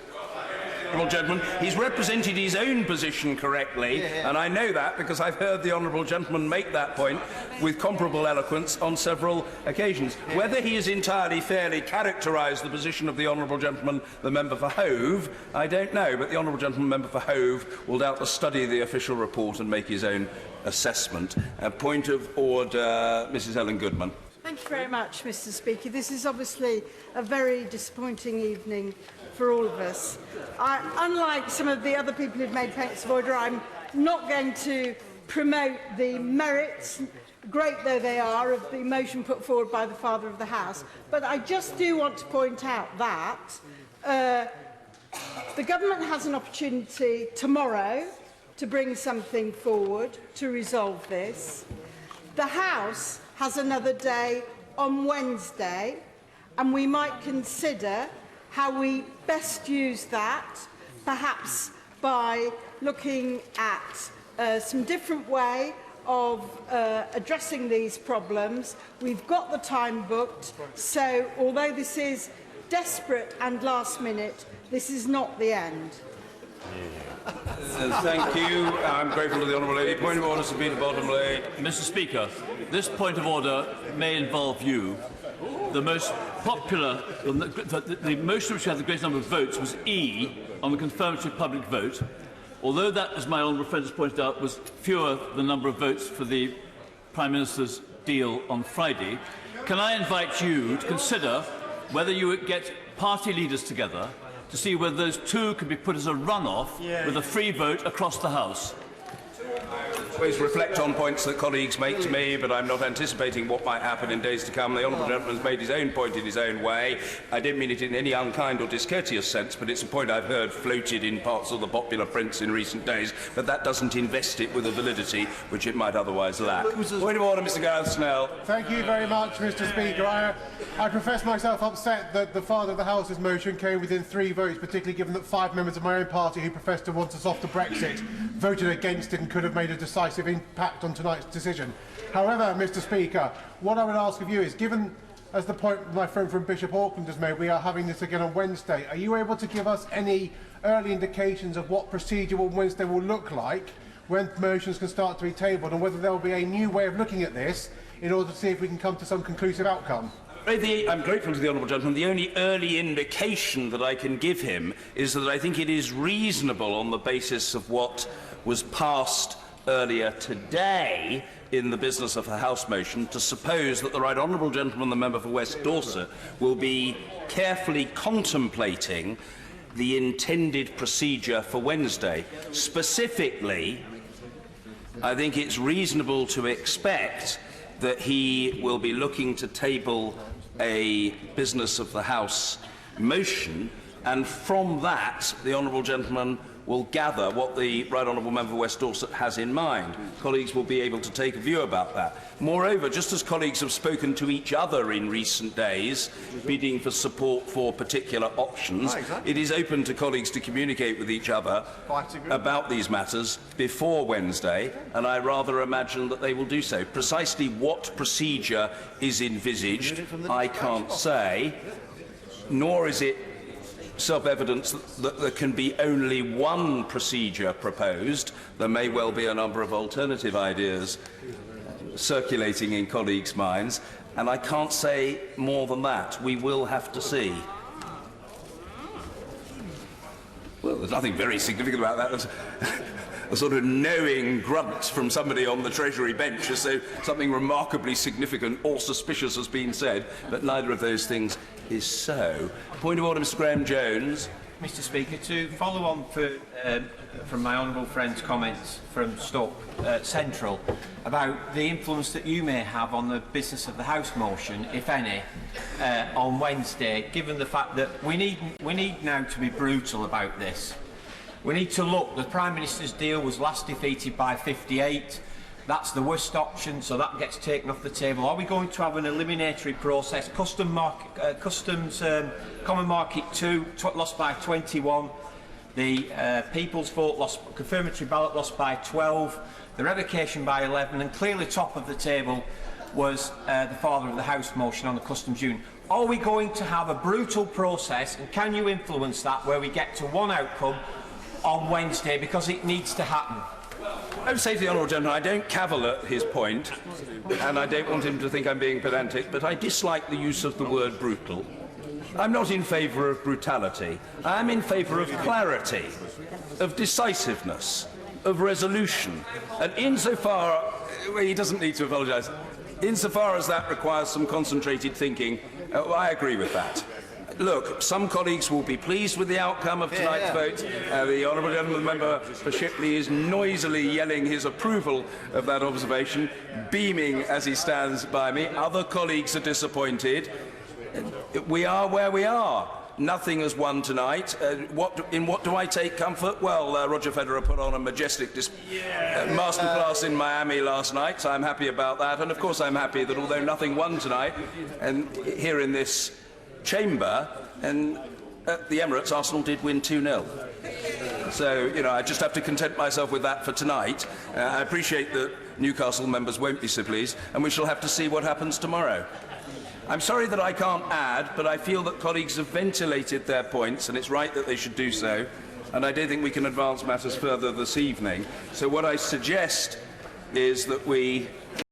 Honourable Gentleman, he's represented his own position correctly, and I know that because I've heard the Honourable Gentleman make that point with comparable eloquence on several occasions. Whether he has entirely fairly characterised the position of the Honourable Gentleman, the member for Hove, I don't know, but the Honourable Gentleman, member for Hove, will doubtless study the official report and make his own assessment. Point of order, Mrs Ellen Goodman. Thank you very much, Mr. Speaker. This is obviously a very disappointing evening for all of us. Unlike some of the other people who've made points of order, I'm not going to promote the merits, great though they are, of the motion put forward by the Father of the House. But I just do want to point out that the government has an opportunity tomorrow to bring something forward to resolve this. The House has another day on Wednesday, and we might consider how we best use that, perhaps by looking at some different way of addressing these problems. We've got the time booked, so although this is desperate and last minute, this is not the end. Thank you. I'm grateful to the Honourable Lady. Point of order, Sir Peter Bottomley. Mr. Speaker, this point of order may involve you. The most popular, the motion which had the greatest number of votes was E on the confirmatory public vote. Although that, as my honourable friend has pointed out, was fewer than the number of votes for the Prime Minister's deal on Friday, can I invite you to consider whether you would get party leaders together to see whether those two can be put as a run-off with a free vote across the House? Always reflect on points that colleagues make to me, but I'm not anticipating what might happen in days to come. The Honourable Gentleman's made his own point in his own way. I didn't mean it in any unkind or discourteous sense, but it's a point I've heard floated in parts of the popular prints in recent days, but that doesn't invest it with a validity which it might otherwise lack. Point of order, Mr Gareth Snell. Thank you very much, Mr Speaker. I profess myself upset that the Father of the House's motion came within 3 votes, particularly given that 5 members of my own party who profess to want a softer Brexit voted against it and could have made a decisive impact on tonight's decision. However, Mr Speaker, what I would ask of you is, given, as the point my friend from Bishop Auckland has made, we are having this again on Wednesday, are you able to give us any early indications of what procedure on Wednesday will look like, when motions can start to be tabled, and whether there will be a new way of looking at this in order to see if we can come to some conclusive outcome? I'm grateful to the Honourable Gentleman. The only early indication that I can give him is that I think it is reasonable, on the basis of what was passed earlier today in the business of the House motion, to suppose that the Right Honourable Gentleman, the member for West Dorset, will be carefully contemplating the intended procedure for Wednesday. Specifically, I think it's reasonable to expect that he will be looking to table a business of the House motion, and from that the honourable gentleman will gather what the Right Honourable Member for West Dorset has in mind. Colleagues will be able to take a view about that. Moreover, just as colleagues have spoken to each other in recent days, bidding for support for particular options, it is open to colleagues to communicate with each other about these matters before Wednesday, and I rather imagine that they will do so. Precisely what procedure is envisaged, I can't say, nor is it self-evident that there can be only one procedure proposed. There may well be a number of alternative ideas circulating in colleagues' minds, and I can't say more than that. We will have to see. Well, there's nothing very significant about that. There's a sort of knowing grunt from somebody on the Treasury bench as though something remarkably significant or suspicious has been said, but neither of those things is so. Point of order, Mr. Graham-Jones. Mr. Speaker, to follow on from my honourable friend's comments from Stoke Central about the influence that you may have on the business of the House motion, if any, on Wednesday, given the fact that we need now to be brutal about this. We need to look. The Prime Minister's deal was last defeated by 58. That's the worst option, so that gets taken off the table. Are we going to have an eliminatory process? Customs Common Market 2 lost by 21. The People's Vote confirmatory ballot lost by 12. The revocation by 11. And clearly top of the table was the father of the House motion on the Customs Union. Are we going to have a brutal process, and can you influence that, where we get to one outcome on Wednesday, because it needs to happen? I would say to the honourable gentleman, I don't cavil at his point, and I don't want him to think I'm being pedantic, but I dislike the use of the word brutal. I'm not in favour of brutality. I am in favour of clarity, of decisiveness, of resolution. And insofar, well, he doesn't need to apologise, insofar as that requires some concentrated thinking, I agree with that. Look, some colleagues will be pleased with the outcome of tonight's vote. The honourable gentleman member for Shipley is noisily yelling his approval of that observation, beaming as he stands by me. Other colleagues are disappointed. We are where we are. Nothing has won tonight. In what do I take comfort? Well, Roger Federer put on a majestic masterclass in Miami last night, so I'm happy about that. And of course I'm happy that although nothing won tonight, and here in this chamber, and at the Emirates, Arsenal did win 2-0. So, you know, I just have to content myself with that for tonight. I appreciate that Newcastle members won't be so pleased, and we shall have to see what happens tomorrow. I'm sorry that I can't add, but I feel that colleagues have ventilated their points, and it's right that they should do so, and I don't think we can advance matters further this evening. So what I suggest is that we